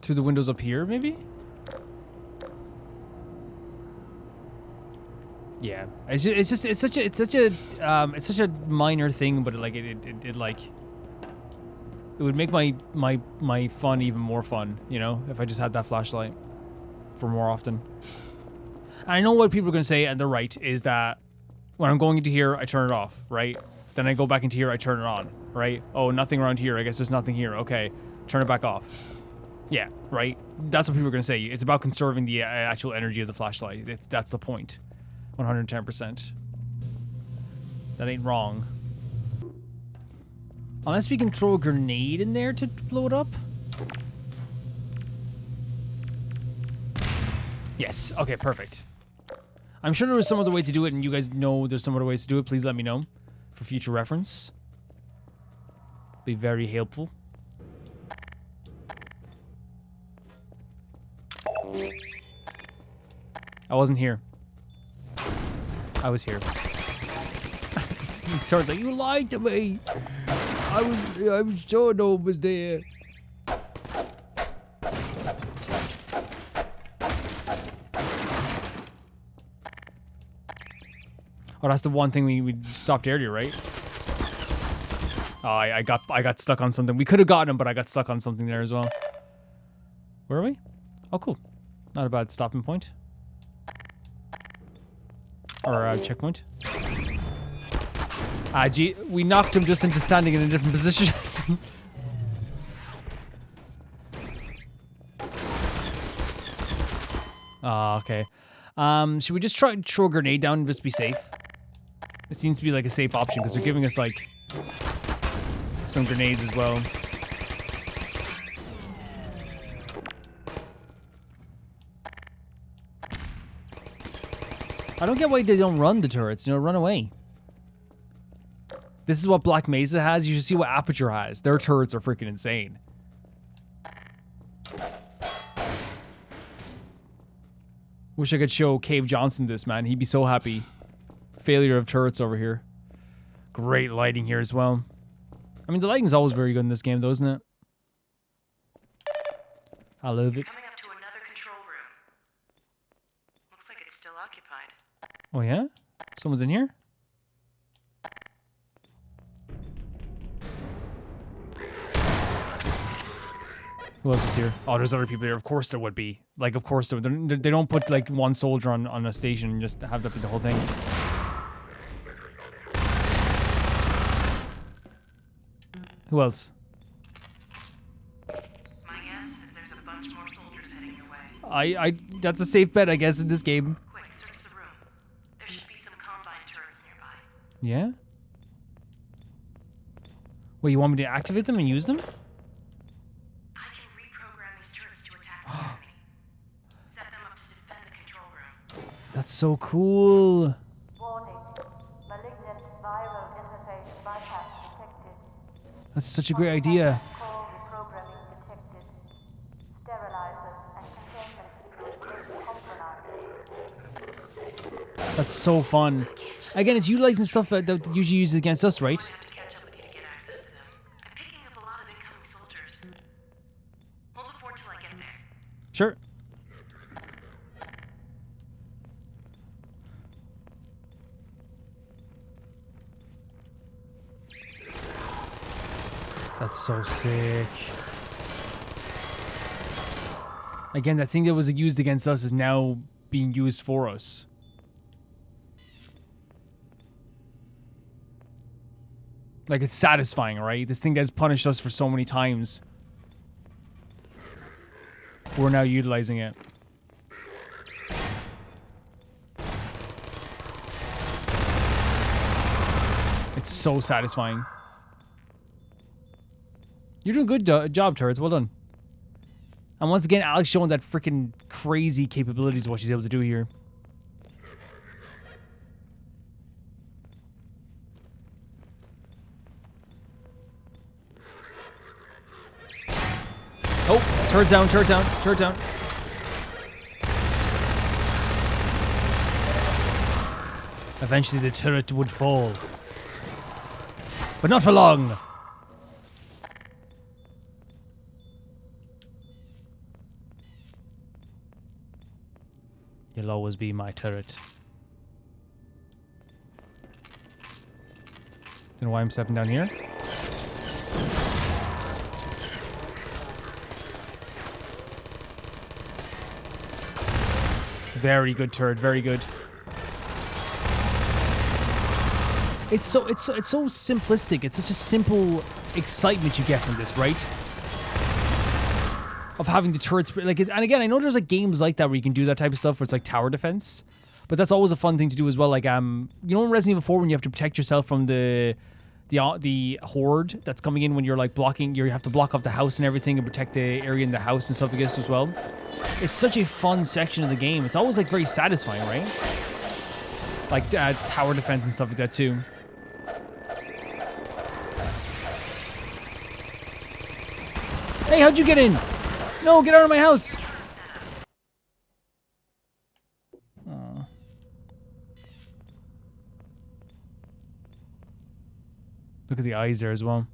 Through the windows up here, maybe? Yeah, it's such a minor thing, but it would make my fun even more fun, you know, if I just had that flashlight for more often. And I know what people are going to say, and they're right, is that when I'm going into here, I turn it off, right? Then I go back into here, I turn it on, right? Oh, nothing around here. I guess there's nothing here. Okay, turn it back off. Yeah, right? That's what people are going to say. It's about conserving the actual energy of the flashlight. That's the point. 110%. That ain't wrong. Unless we can throw a grenade in there to blow it up. Yes. Okay, perfect. I'm sure there was some other way to do it, and you guys know there's some other ways to do it. Please let me know for future reference. Be very helpful. I wasn't here. I was here. Turns out you lied to me. I was sure no one was there. Oh, that's the one thing we stopped earlier, right? Oh, I got stuck on something. We could have gotten him, but I got stuck on something there as well. Where are we? Oh, cool. Not a bad stopping point. Or checkpoint. Gee, we knocked him just into standing in a different position. Okay. Should we just try and throw a grenade down and just be safe? It seems to be like a safe option because they're giving us like some grenades as well. I don't get why they don't run the turrets, you know, run away. This is what Black Mesa has. You should see what Aperture has. Their turrets are freaking insane. Wish I could show Cave Johnson this, man. He'd be so happy. Failure of turrets over here. Great lighting here as well. I mean, the lighting's always very good in this game, though, isn't it? I love it. Coming up to another control room. Looks like it's still occupied. Oh, yeah? Someone's in here? Who else is here? Oh, there's other people here. Of course there would be. Like, of course there would. They don't put, like, one soldier on a station and just have that be the whole thing. Who else? My guess is there's a bunch more soldiers heading your way. That's a safe bet, I guess, in this game. Quick, search the room. There should be some combine turrets nearby. Yeah? Wait, you want me to activate them and use them? I can reprogram these turrets to attack the enemy. Set them up to defend the control room. That's so cool. Warning. Malignant viral interface bypass detected. That's such a great idea. Core reprogramming detected. Sterilizers and containment fields compromised. That's so fun. Again, it's utilizing stuff that usually uses against us, right? I have to catch up with you to get access to them. I'm picking up a lot of incoming soldiers. Hold the fort till I get there. Sure. That's so sick. Again, that thing that was used against us is now being used for us. Like, it's satisfying, right? This thing has punished us for so many times. We're now utilizing it. It's so satisfying. You're doing a good job, turrets. Well done. And once again, Alyx showing that freaking crazy capabilities of what she's able to do here. Oh, turret down, turret down, turret down. Eventually the turret would fall. But not for long. You'll always be my turret. Don't know why I'm stepping down here. Very good turret, very good. It's so simplistic. It's such a simple excitement you get from this, right? Of having the turrets, like, and again, I know there's like games like that where you can do that type of stuff where it's like tower defense, but that's always a fun thing to do as well. Like, you know, in Resident Evil 4 when you have to protect yourself from the horde that's coming in when you're like blocking, you have to block off the house and everything and protect the area in the house and stuff like this as well. It's such a fun section of the game. It's always like very satisfying, right? Like tower defense and stuff like that too. Hey, how'd you get in? No, get out of my house! Aww. Look at the eyes there as well.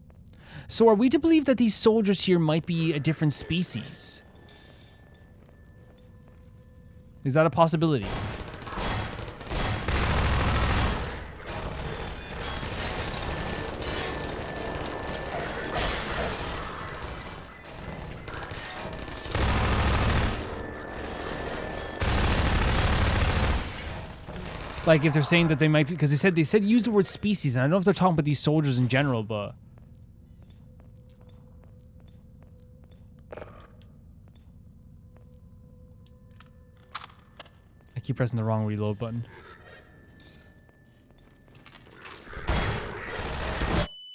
So are we to believe that these soldiers here might be a different species? Is that a possibility? Like, if they're saying that they might be, because they said use the word species, and I don't know if they're talking about these soldiers in general, but I keep pressing the wrong reload button.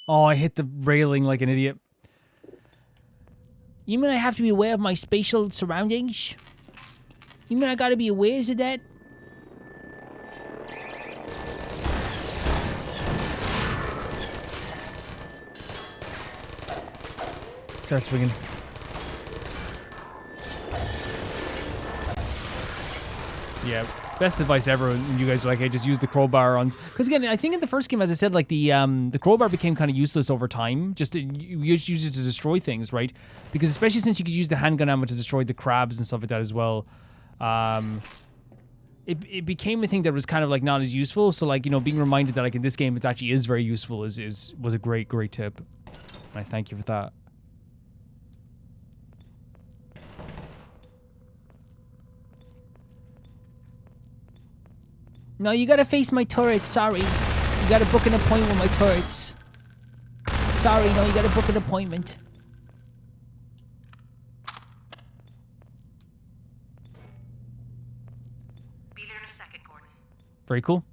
Oh, I hit the railing like an idiot. You mean I have to be aware of my spatial surroundings? You mean I gotta be aware of that? Start swinging. Yeah. best advice ever. And you guys are like, hey, just use the crowbar on. Because again, I think in the first game, as I said, like the crowbar became kind of useless over time. You just use it to destroy things, right? Because especially since you could use the handgun ammo to destroy the crabs and stuff like that as well. It became a thing that was kind of like not as useful. So like, you know, being reminded that like in this game it actually is very useful was a great tip. And I thank you for that. No, you gotta face my turrets, sorry. You gotta book an appointment with my turrets. Sorry, no, you gotta book an appointment. Be there in a second, Gordon. Very cool.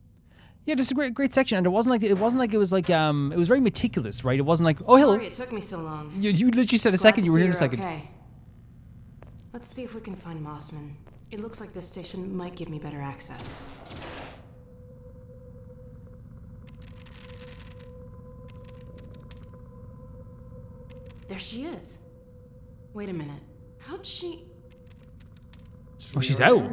Yeah, just a great section, and it wasn't like it was very meticulous, right? It wasn't like, oh, hello. Sorry it took me so long. You literally said a Glad second. to You were see here in a you're second. Okay. Let's see if we can find Mossman. It looks like this station might give me better access. There she is. Wait a minute. How'd she... Oh, she's out.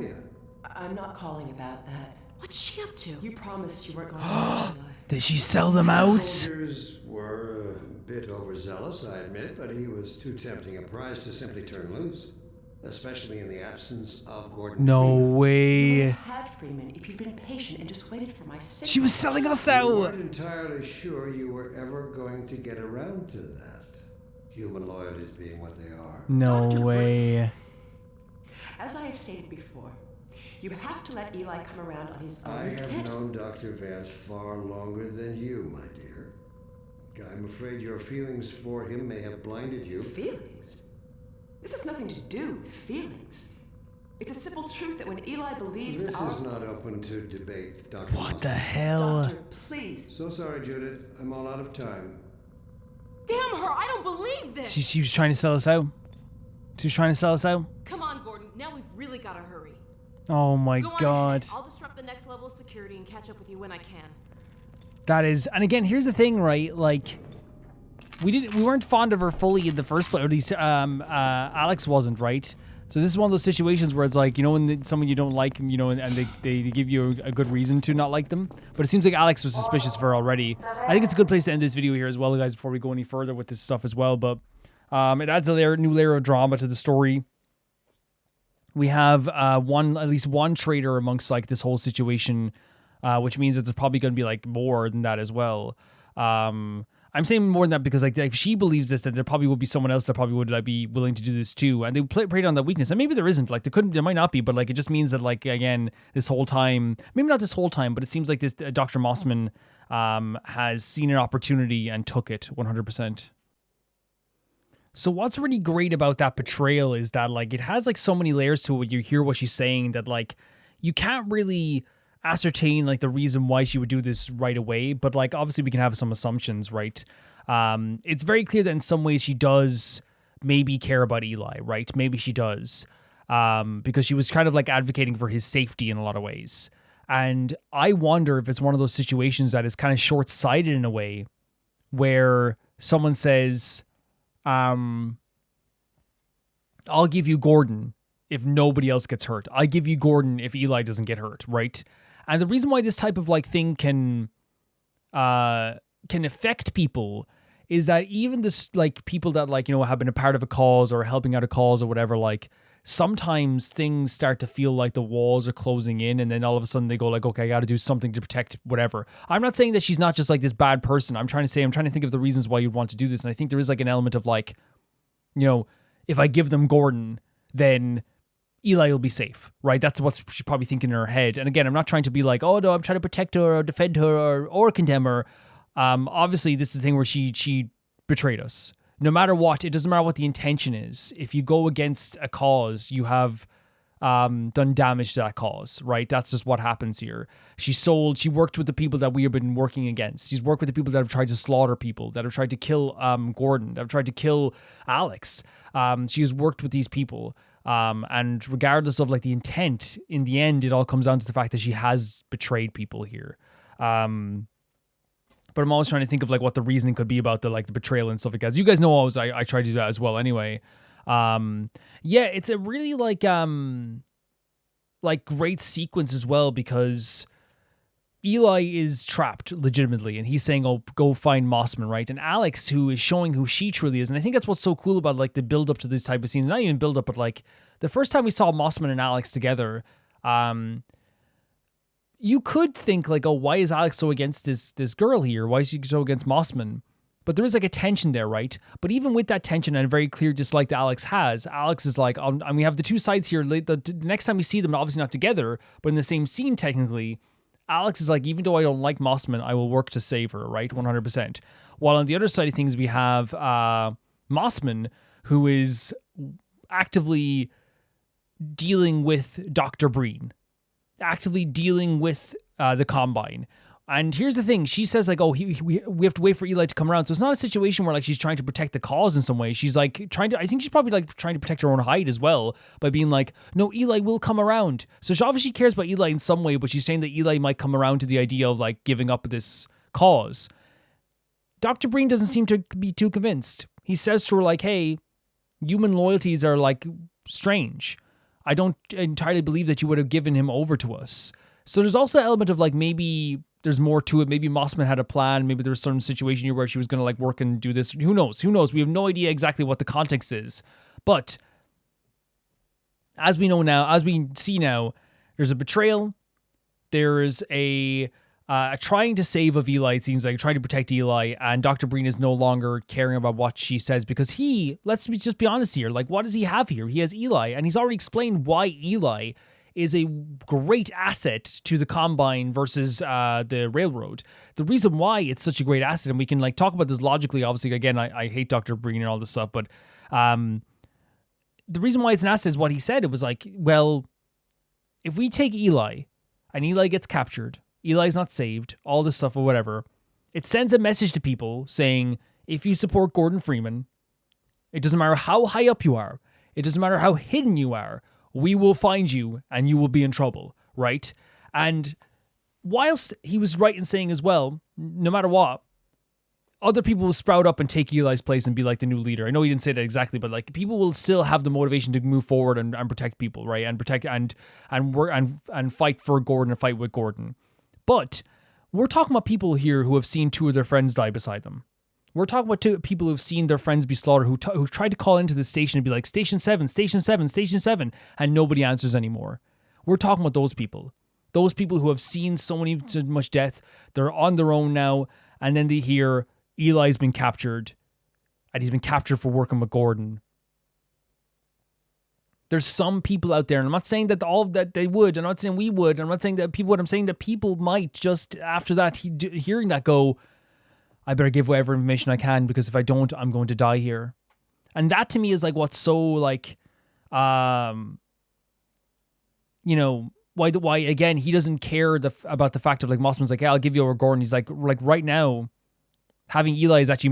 I'm not calling about that. What's she up to? You promised you weren't going to mention that. Did she sell them out? Soldiers were a bit overzealous, I admit, but he was too tempting a prize to simply turn loose, especially in the absence of Gordon No Freeman. You would way. have had Freeman if you'd been patient and just waited for my signal. She was selling us You out. weren't entirely sure you were ever going to get around to that. Human loyalties being what they are. No Dr. way. As I have stated before, you have to let Eli come around on his own. I You have can't- known Dr. Vance far longer than you, my dear. I'm afraid your feelings for him may have blinded you. Feelings? This has nothing to do with feelings. It's a simple truth that when Eli believes This our... is not open to debate, Dr. What the Mossman. hell? Doctor, please. So sorry, Judith. I'm all out of time. Damn her! I don't believe this! She was trying to sell us out. She was trying to sell us out. Come on, Gordon. Now we've really got to hurry. Oh my Go on god. ahead. I'll disrupt the next level of security and catch up with you when I can. That is, and again, here's the thing, right? Like, we weren't fond of her fully in the first place, or at least Alyx wasn't, right? So this is one of those situations where it's like, you know, when someone you don't like, you know, and they give you a good reason to not like them. But it seems like Alyx was suspicious of her already. I think it's a good place to end this video here as well, guys, before we go any further with this stuff as well. But it adds a new layer of drama to the story. We have at least one traitor amongst like this whole situation, which means that there's probably going to be like more than that as well. I'm saying more than that because like if she believes this, then there probably will be someone else that probably would like be willing to do this too, and they preyed on that weakness. And maybe there isn't, like there might not be, but like it just means that like again this whole time, maybe not this whole time, but it seems like this Dr. Mossman has seen an opportunity and took it 100%. So what's really great about that betrayal is that like it has like so many layers to it. You hear what she's saying that like you can't really ascertain like the reason why she would do this right away, but like obviously we can have some assumptions, right? It's very clear that in some ways she does maybe care about Eli, right? Maybe she does, because she was kind of like advocating for his safety in a lot of ways. And I wonder if it's one of those situations that is kind of short-sighted in a way where someone says, I'll give you Gordon if nobody else gets hurt. I give you Gordon if Eli doesn't get hurt, right? And the reason why this type of like thing can affect people is that even this like people that like, you know, have been a part of a cause or helping out a cause or whatever, like sometimes things start to feel like the walls are closing in, and then all of a sudden they go like, okay, I got to do something to protect whatever. I'm not saying that she's not just like this bad person. I'm trying to think of the reasons why you'd want to do this. And I think there is like an element of like, you know, if I give them Gordon, then Eli will be safe, right? That's what she's probably thinking in her head. And again, I'm not trying to be like, oh no, I'm trying to protect her or defend her or condemn her. Obviously, this is the thing where she betrayed us. No matter what, it doesn't matter what the intention is. If you go against a cause, you have done damage to that cause, right? That's just what happens here. She worked with the people that we have been working against. She's worked with the people that have tried to slaughter people, that have tried to kill Gordon, that have tried to kill Alyx. She has worked with these people. And regardless of like the intent, in the end, it all comes down to the fact that she has betrayed people here. But I'm always trying to think of like what the reasoning could be about the betrayal and stuff like that. As you guys know, I try to do that as well anyway. Yeah, it's a really like like great sequence as well, because Eli is trapped legitimately, and he's saying, "Oh, go find Mossman," right? And Alyx, who is showing who she truly is, and I think that's what's so cool about like the build up to this type of scenes. Not even build up, but like the first time we saw Mossman and Alyx together, you could think like, "Oh, why is Alyx so against this girl here? Why is she so against Mossman?" But there is like a tension there, right? But even with that tension and a very clear dislike that Alyx has, Alyx is like, and we have the two sides here. The next time we see them, obviously not together, but in the same scene technically. Alyx is like, even though I don't like Mossman, I will work to save her, right? 100%. While on the other side of things, we have Mossman, who is actively dealing with Dr. Breen, actively dealing with the Combine. And here's the thing. She says, like, oh, we have to wait for Eli to come around. So it's not a situation where, like, she's trying to protect the cause in some way. She's, like, I think she's probably, like, trying to protect her own hide as well by being like, no, Eli will come around. So she obviously cares about Eli in some way, but she's saying that Eli might come around to the idea of, like, giving up this cause. Dr. Breen doesn't seem to be too convinced. He says to her, like, hey, human loyalties are, like, strange. I don't entirely believe that you would have given him over to us. So there's also an element of, like, maybe there's more to it. Maybe Mossman had a plan. Maybe there was some situation here where she was going to like work and do this. Who knows? We have no idea exactly what the context is. But as we know now, as we see now, there's a betrayal. There is a trying to save of Eli, it seems like, trying to protect Eli. And Dr. Breen is no longer caring about what she says because let's just be honest here. Like, what does he have here? He has Eli. And he's already explained why Eli is a great asset to the Combine versus the Railroad. The reason why it's such a great asset, and we can like talk about this logically, obviously, again, I hate Dr. Breen and all this stuff, but the reason why it's an asset is what he said. It was like, well, if we take Eli, and Eli gets captured, Eli's not saved, all this stuff or whatever, it sends a message to people saying, if you support Gordon Freeman, it doesn't matter how high up you are, it doesn't matter how hidden you are, we will find you and you will be in trouble, right? And whilst he was right in saying as well, no matter what, other people will sprout up and take Eli's place and be like the new leader. I know he didn't say that exactly, but like people will still have the motivation to move forward and protect people, right? And protect and work and fight for Gordon and fight with Gordon. But we're talking about people here who have seen two of their friends die beside them. We're talking about two people who've seen their friends be slaughtered, who tried to call into the station and be like, Station 7, Station 7, Station 7, and nobody answers anymore. We're talking about those people who have seen so much death. They're on their own now, and then they hear Eli's been captured, and he's been captured for working with Gordon. There's some people out there, and I'm not saying that all that they would, I'm not saying we would, I'm not saying that people would, I'm saying that people might just after that, hearing that go, I better give whatever information I can because if I don't, I'm going to die here. And that to me is like what's so like, why again, he doesn't care about the fact of like Mossman's like, yeah, I'll give you over Gordon. He's like right now, having Eli is actually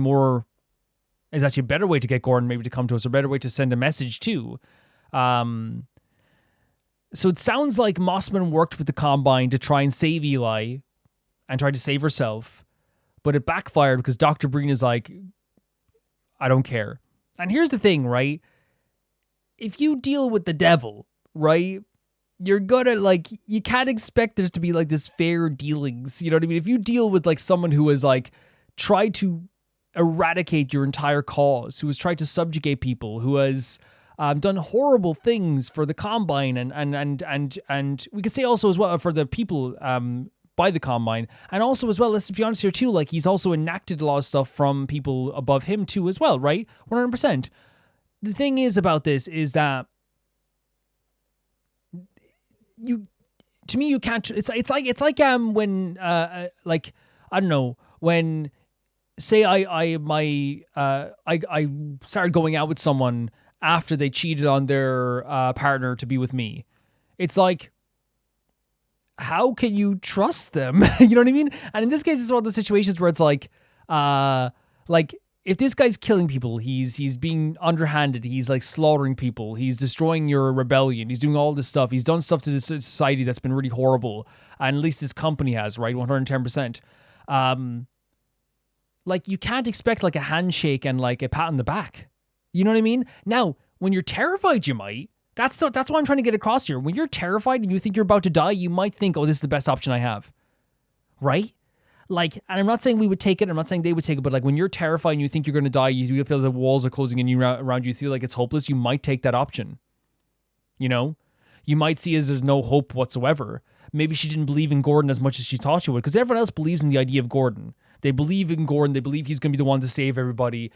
a better way to get Gordon maybe to come to us, or a better way to send a message to. So it sounds like Mossman worked with the Combine to try and save Eli and try to save herself. But it backfired because Dr. Breen is like, I don't care. And here's the thing, right? If you deal with the devil, right, you're gonna like, you can't expect there to be like this fair dealings. You know what I mean? If you deal with like someone who has like tried to eradicate your entire cause, who has tried to subjugate people, who has done horrible things for the Combine and we could say also as well for the people by the Combine, and also as well, let's be honest here too, like he's also enacted a lot of stuff from people above him too as well, right? 100%. The thing is about this is that you can't. It's like when like I don't know, when say I started going out with someone after they cheated on their partner to be with me. It's like, how can you trust them? You know what I mean? And in this case, it's one of the situations where it's like if this guy's killing people, he's being underhanded, he's like slaughtering people, he's destroying your rebellion, he's doing all this stuff, he's done stuff to this society that's been really horrible, and at least this company has, right? 110%. Like you can't expect like a handshake and like a pat on the back. You know what I mean? Now, when you're terrified, you might. That's what I'm trying to get across here. When you're terrified and you think you're about to die, you might think, oh, this is the best option I have. Right? Like, and I'm not saying we would take it. I'm not saying they would take it. But like when you're terrified and you think you're going to die, you feel the walls are closing in you around you, you feel like it's hopeless. You might take that option. You know? You might see as there's no hope whatsoever. Maybe she didn't believe in Gordon as much as she thought she would. Because everyone else believes in the idea of Gordon. They believe in Gordon. They believe he's going to be the one to save everybody.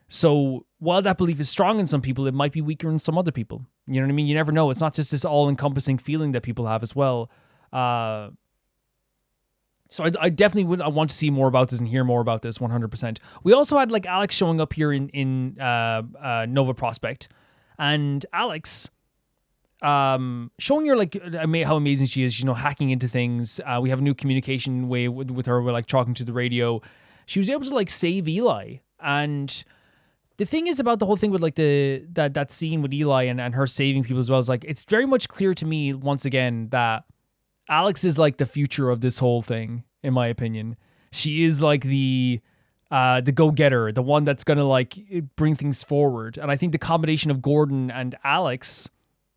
So while that belief is strong in some people, it might be weaker in some other people. You know what I mean? You never know. It's not just this all-encompassing feeling that people have as well. So I definitely I want to see more about this and hear more about this 100%. We also had like Alyx showing up here in Nova Prospect. And Alyx showing her like how amazing she is, hacking into things. We have a new communication way with her. We're like talking to the radio. She was able to like save Eli. And the thing is about the whole thing with like that scene with Eli and her saving people as well is like, it's very much clear to me once again that Alyx is like the future of this whole thing, in my opinion. She is like the go-getter, the one that's gonna like bring things forward. And I think the combination of Gordon and Alyx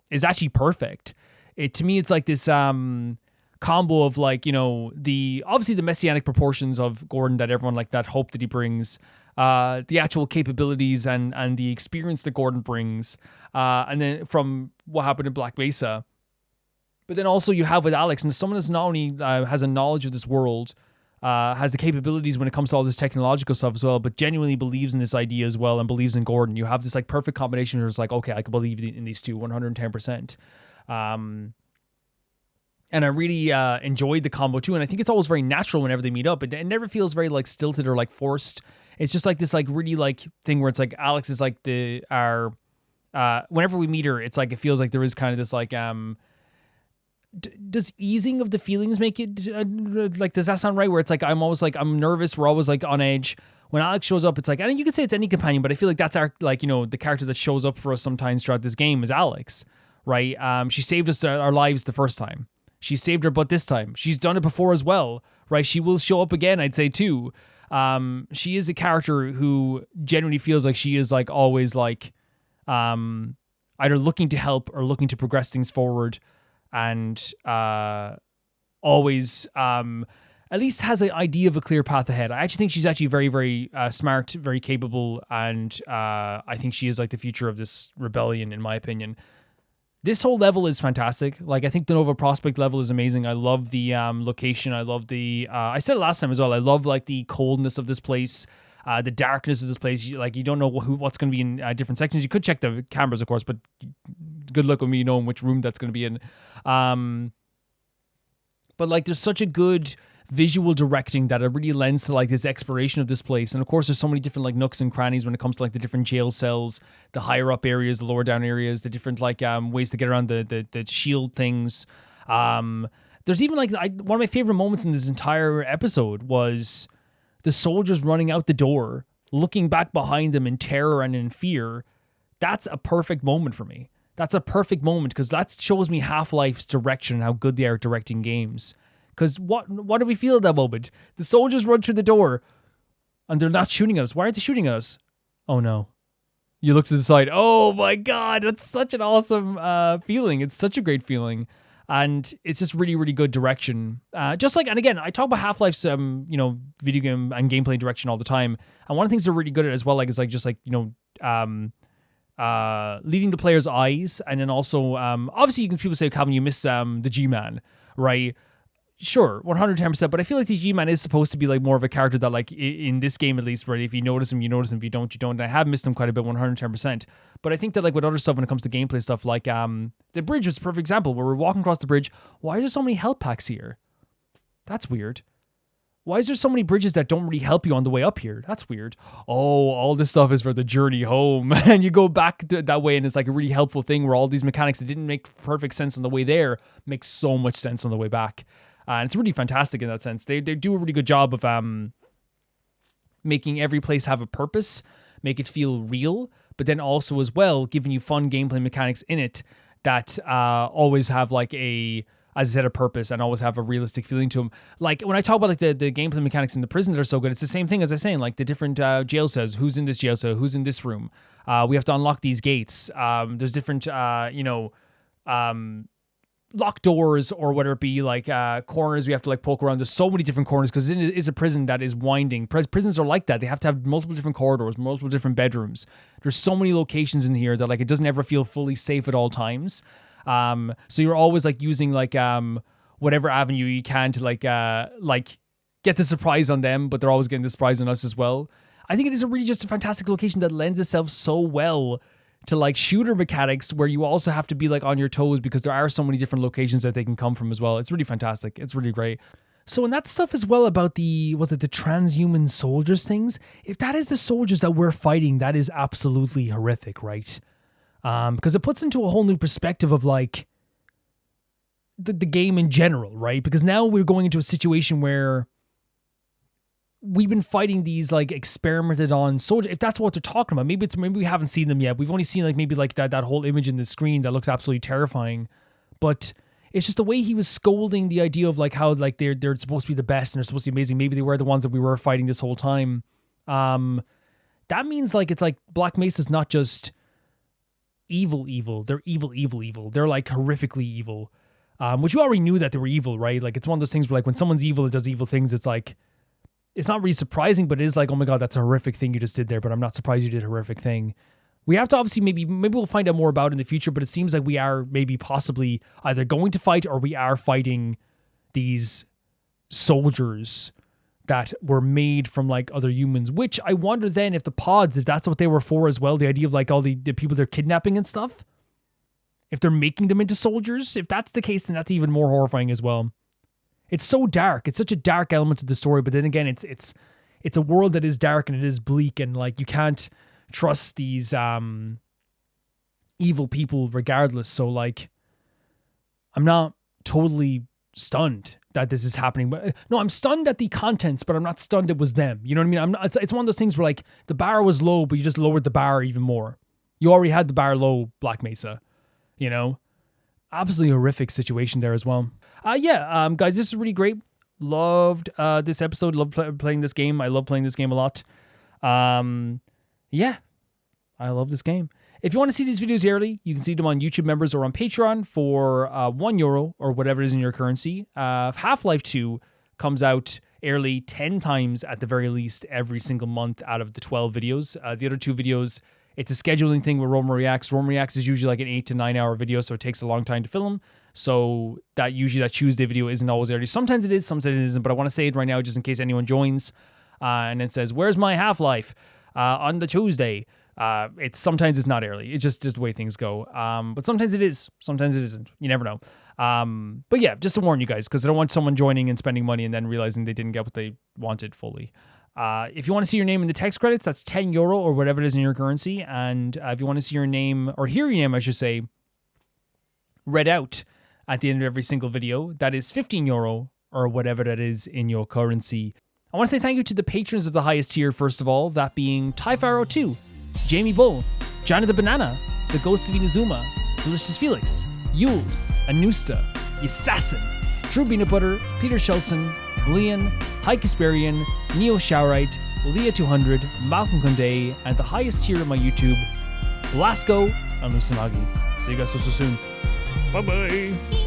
is actually perfect. To me, it's like this combo of like, the obviously the messianic proportions of Gordon that everyone like that hope that he brings, the actual capabilities and the experience that Gordon brings, and then from what happened in Black Mesa. But then also you have with Alyx, and someone that's not only has a knowledge of this world, has the capabilities when it comes to all this technological stuff as well, but genuinely believes in this idea as well and believes in Gordon. You have this like perfect combination where it's like, okay, I can believe in these two 110%. And I really enjoyed the combo too. And I think it's always very natural whenever they meet up. It never feels very like stilted or like forced. It's just like this like really like thing where it's like Alyx is like whenever we meet her, it's like it feels like there is kind of this like does easing of the feelings make it like, does that sound right? Where it's like I'm always like I'm nervous. We're always like on edge. When Alyx shows up, it's like, I think you could say it's any companion, but I feel like that's our like the character that shows up for us sometimes throughout this game is Alyx, right? She saved us our lives the first time. She saved her butt this time. She's done it before as well, right? She will show up again, I'd say too. She is a character who genuinely feels like she is like always like either looking to help or looking to progress things forward, and always at least has an idea of a clear path ahead. I actually think she's actually very, very smart, very capable, and I think she is like the future of this rebellion, in my opinion. This whole level is fantastic. Like, I think the Nova Prospect level is amazing. I love the location. I love the... I said it last time as well. I love, like, the coldness of this place, the darkness of this place. You don't know what's going to be in different sections. You could check the cameras, of course, but good luck with me knowing which room that's going to be in. But, like, there's such a good visual directing that it really lends to like this exploration of this place. And of course there's so many different like nooks and crannies when it comes to like the different jail cells, the higher up areas, the lower down areas, the different like ways to get around the shield things. There's even like one of my favorite moments in this entire episode was the soldiers running out the door, looking back behind them in terror and in fear. That's a perfect moment for me. That's a perfect moment because that shows me Half-Life's direction and how good they are at directing games. Because what do we feel at that moment? The soldiers run through the door and they're not shooting at us. Why aren't they shooting at us? Oh no. You look to the side. Oh my God. That's such an awesome feeling. It's such a great feeling. And it's just really, really good direction. Just like, and again, I talk about Half-Life's, video game and gameplay direction all the time. And one of the things they're really good at as well, like, is like, just like, leading the player's eyes. And then also, obviously people say, Calvin, you miss the G-Man, right? Sure, 110%, but I feel like the G-Man is supposed to be like more of a character that like in this game at least, where if you notice him, you notice him, if you don't, you don't. And I have missed him quite a bit, 110%. But I think that like with other stuff when it comes to gameplay stuff, like the bridge was a perfect example where we're walking across the bridge. Why are there so many health packs here? That's weird. Why is there so many bridges that don't really help you on the way up here? That's weird. Oh, all this stuff is for the journey home. And you go back that way and it's like a really helpful thing where all these mechanics that didn't make perfect sense on the way there make so much sense on the way back. And it's really fantastic in that sense. They do a really good job of making every place have a purpose, make it feel real, but then also as well giving you fun gameplay mechanics in it that always have like a as I said, a purpose and always have a realistic feeling to them. Like when I talk about like the gameplay mechanics in the prison that are so good, it's the same thing as I was saying, like the different jail cells, who's in this jail cell, who's in this room. We have to unlock these gates. There's different, locked doors, or whether it be like corners we have to like poke around. There's so many different corners because it is a prison that is winding. Prisons are like that. They have to have multiple different corridors, multiple different bedrooms. There's so many locations in here that like it doesn't ever feel fully safe at all times. So you're always like using like whatever avenue you can to like get the surprise on them, but they're always getting the surprise on us as well. I think it is a really just a fantastic location that lends itself so well to like shooter mechanics where you also have to be like on your toes because there are so many different locations that they can come from as well. It's really fantastic. It's really great. So and that stuff as well about the transhuman soldiers things, if that is the soldiers that we're fighting, that is absolutely horrific, right? Because it puts into a whole new perspective of like the game in general, right? Because now we're going into a situation where we've been fighting these like experimented on soldiers. If that's what they're talking about, maybe we haven't seen them yet. We've only seen like maybe like that whole image in the screen that looks absolutely terrifying. But it's just the way he was scolding the idea of like how like they're supposed to be the best and they're supposed to be amazing. Maybe they were the ones that we were fighting this whole time. That means like it's like Black Mesa's not just evil. They're evil. They're like horrifically evil. Which we already knew that they were evil, right? Like it's one of those things where like when someone's evil and does evil things, it's like it's not really surprising, but it is like, oh my God, that's a horrific thing you just did there, but I'm not surprised you did a horrific thing. We have to obviously maybe we'll find out more about it in the future, but it seems like we are maybe possibly either going to fight or we are fighting these soldiers that were made from like other humans, which I wonder then if the pods, if that's what they were for as well, the idea of like all the people they're kidnapping and stuff, if they're making them into soldiers, if that's the case, then that's even more horrifying as well. It's so dark. It's such a dark element to the story, but then again, it's a world that is dark and it is bleak, and like you can't trust these evil people regardless. So like, I'm not totally stunned that this is happening, but no, I'm stunned at the contents, but I'm not stunned it was them. You know what I mean? I'm not. It's one of those things where like the bar was low, but you just lowered the bar even more. You already had the bar low, Black Mesa. You know, absolutely horrific situation there as well. Guys, this is really great. Loved this episode. Loved playing this game. I love playing this game a lot. I love this game. If you want to see these videos early, you can see them on YouTube members or on Patreon for €1 or whatever it is in your currency. Half-Life 2 comes out early 10 times at the very least every single month out of the 12 videos. The other 2 videos, it's a scheduling thing with Roma Reacts. Roma Reacts is usually like an 8 to 9 hour video, so it takes a long time to film. So that Tuesday video isn't always early. Sometimes it is, sometimes it isn't, but I want to say it right now just in case anyone joins and it says, where's my Half-Life on the Tuesday? Sometimes it's not early. It's just the way things go. But sometimes it is, sometimes it isn't. You never know. But yeah, just to warn you guys, because I don't want someone joining and spending money and then realizing they didn't get what they wanted fully. If you want to see your name in the text credits, that's €10 or whatever it is in your currency. And if you want to see your name, or hear your name, I should say, read out at the end of every single video, that is €15 or whatever that is in your currency. I want to say thank you to the patrons of the highest tier, first of all, that being Typharo 2, Jamie Bull, Johnny the Banana, The Ghost of Inazuma, Delicious Felix, Yule, Anusta, Assassin, True Peanut Butter, Peter Shelson, Leon, High Kasperian, Neo Showerite, Leah 200, Malcolm Conde, and the highest tier of my YouTube, Blasco and Lucinagi. See you guys so soon. Bye-bye.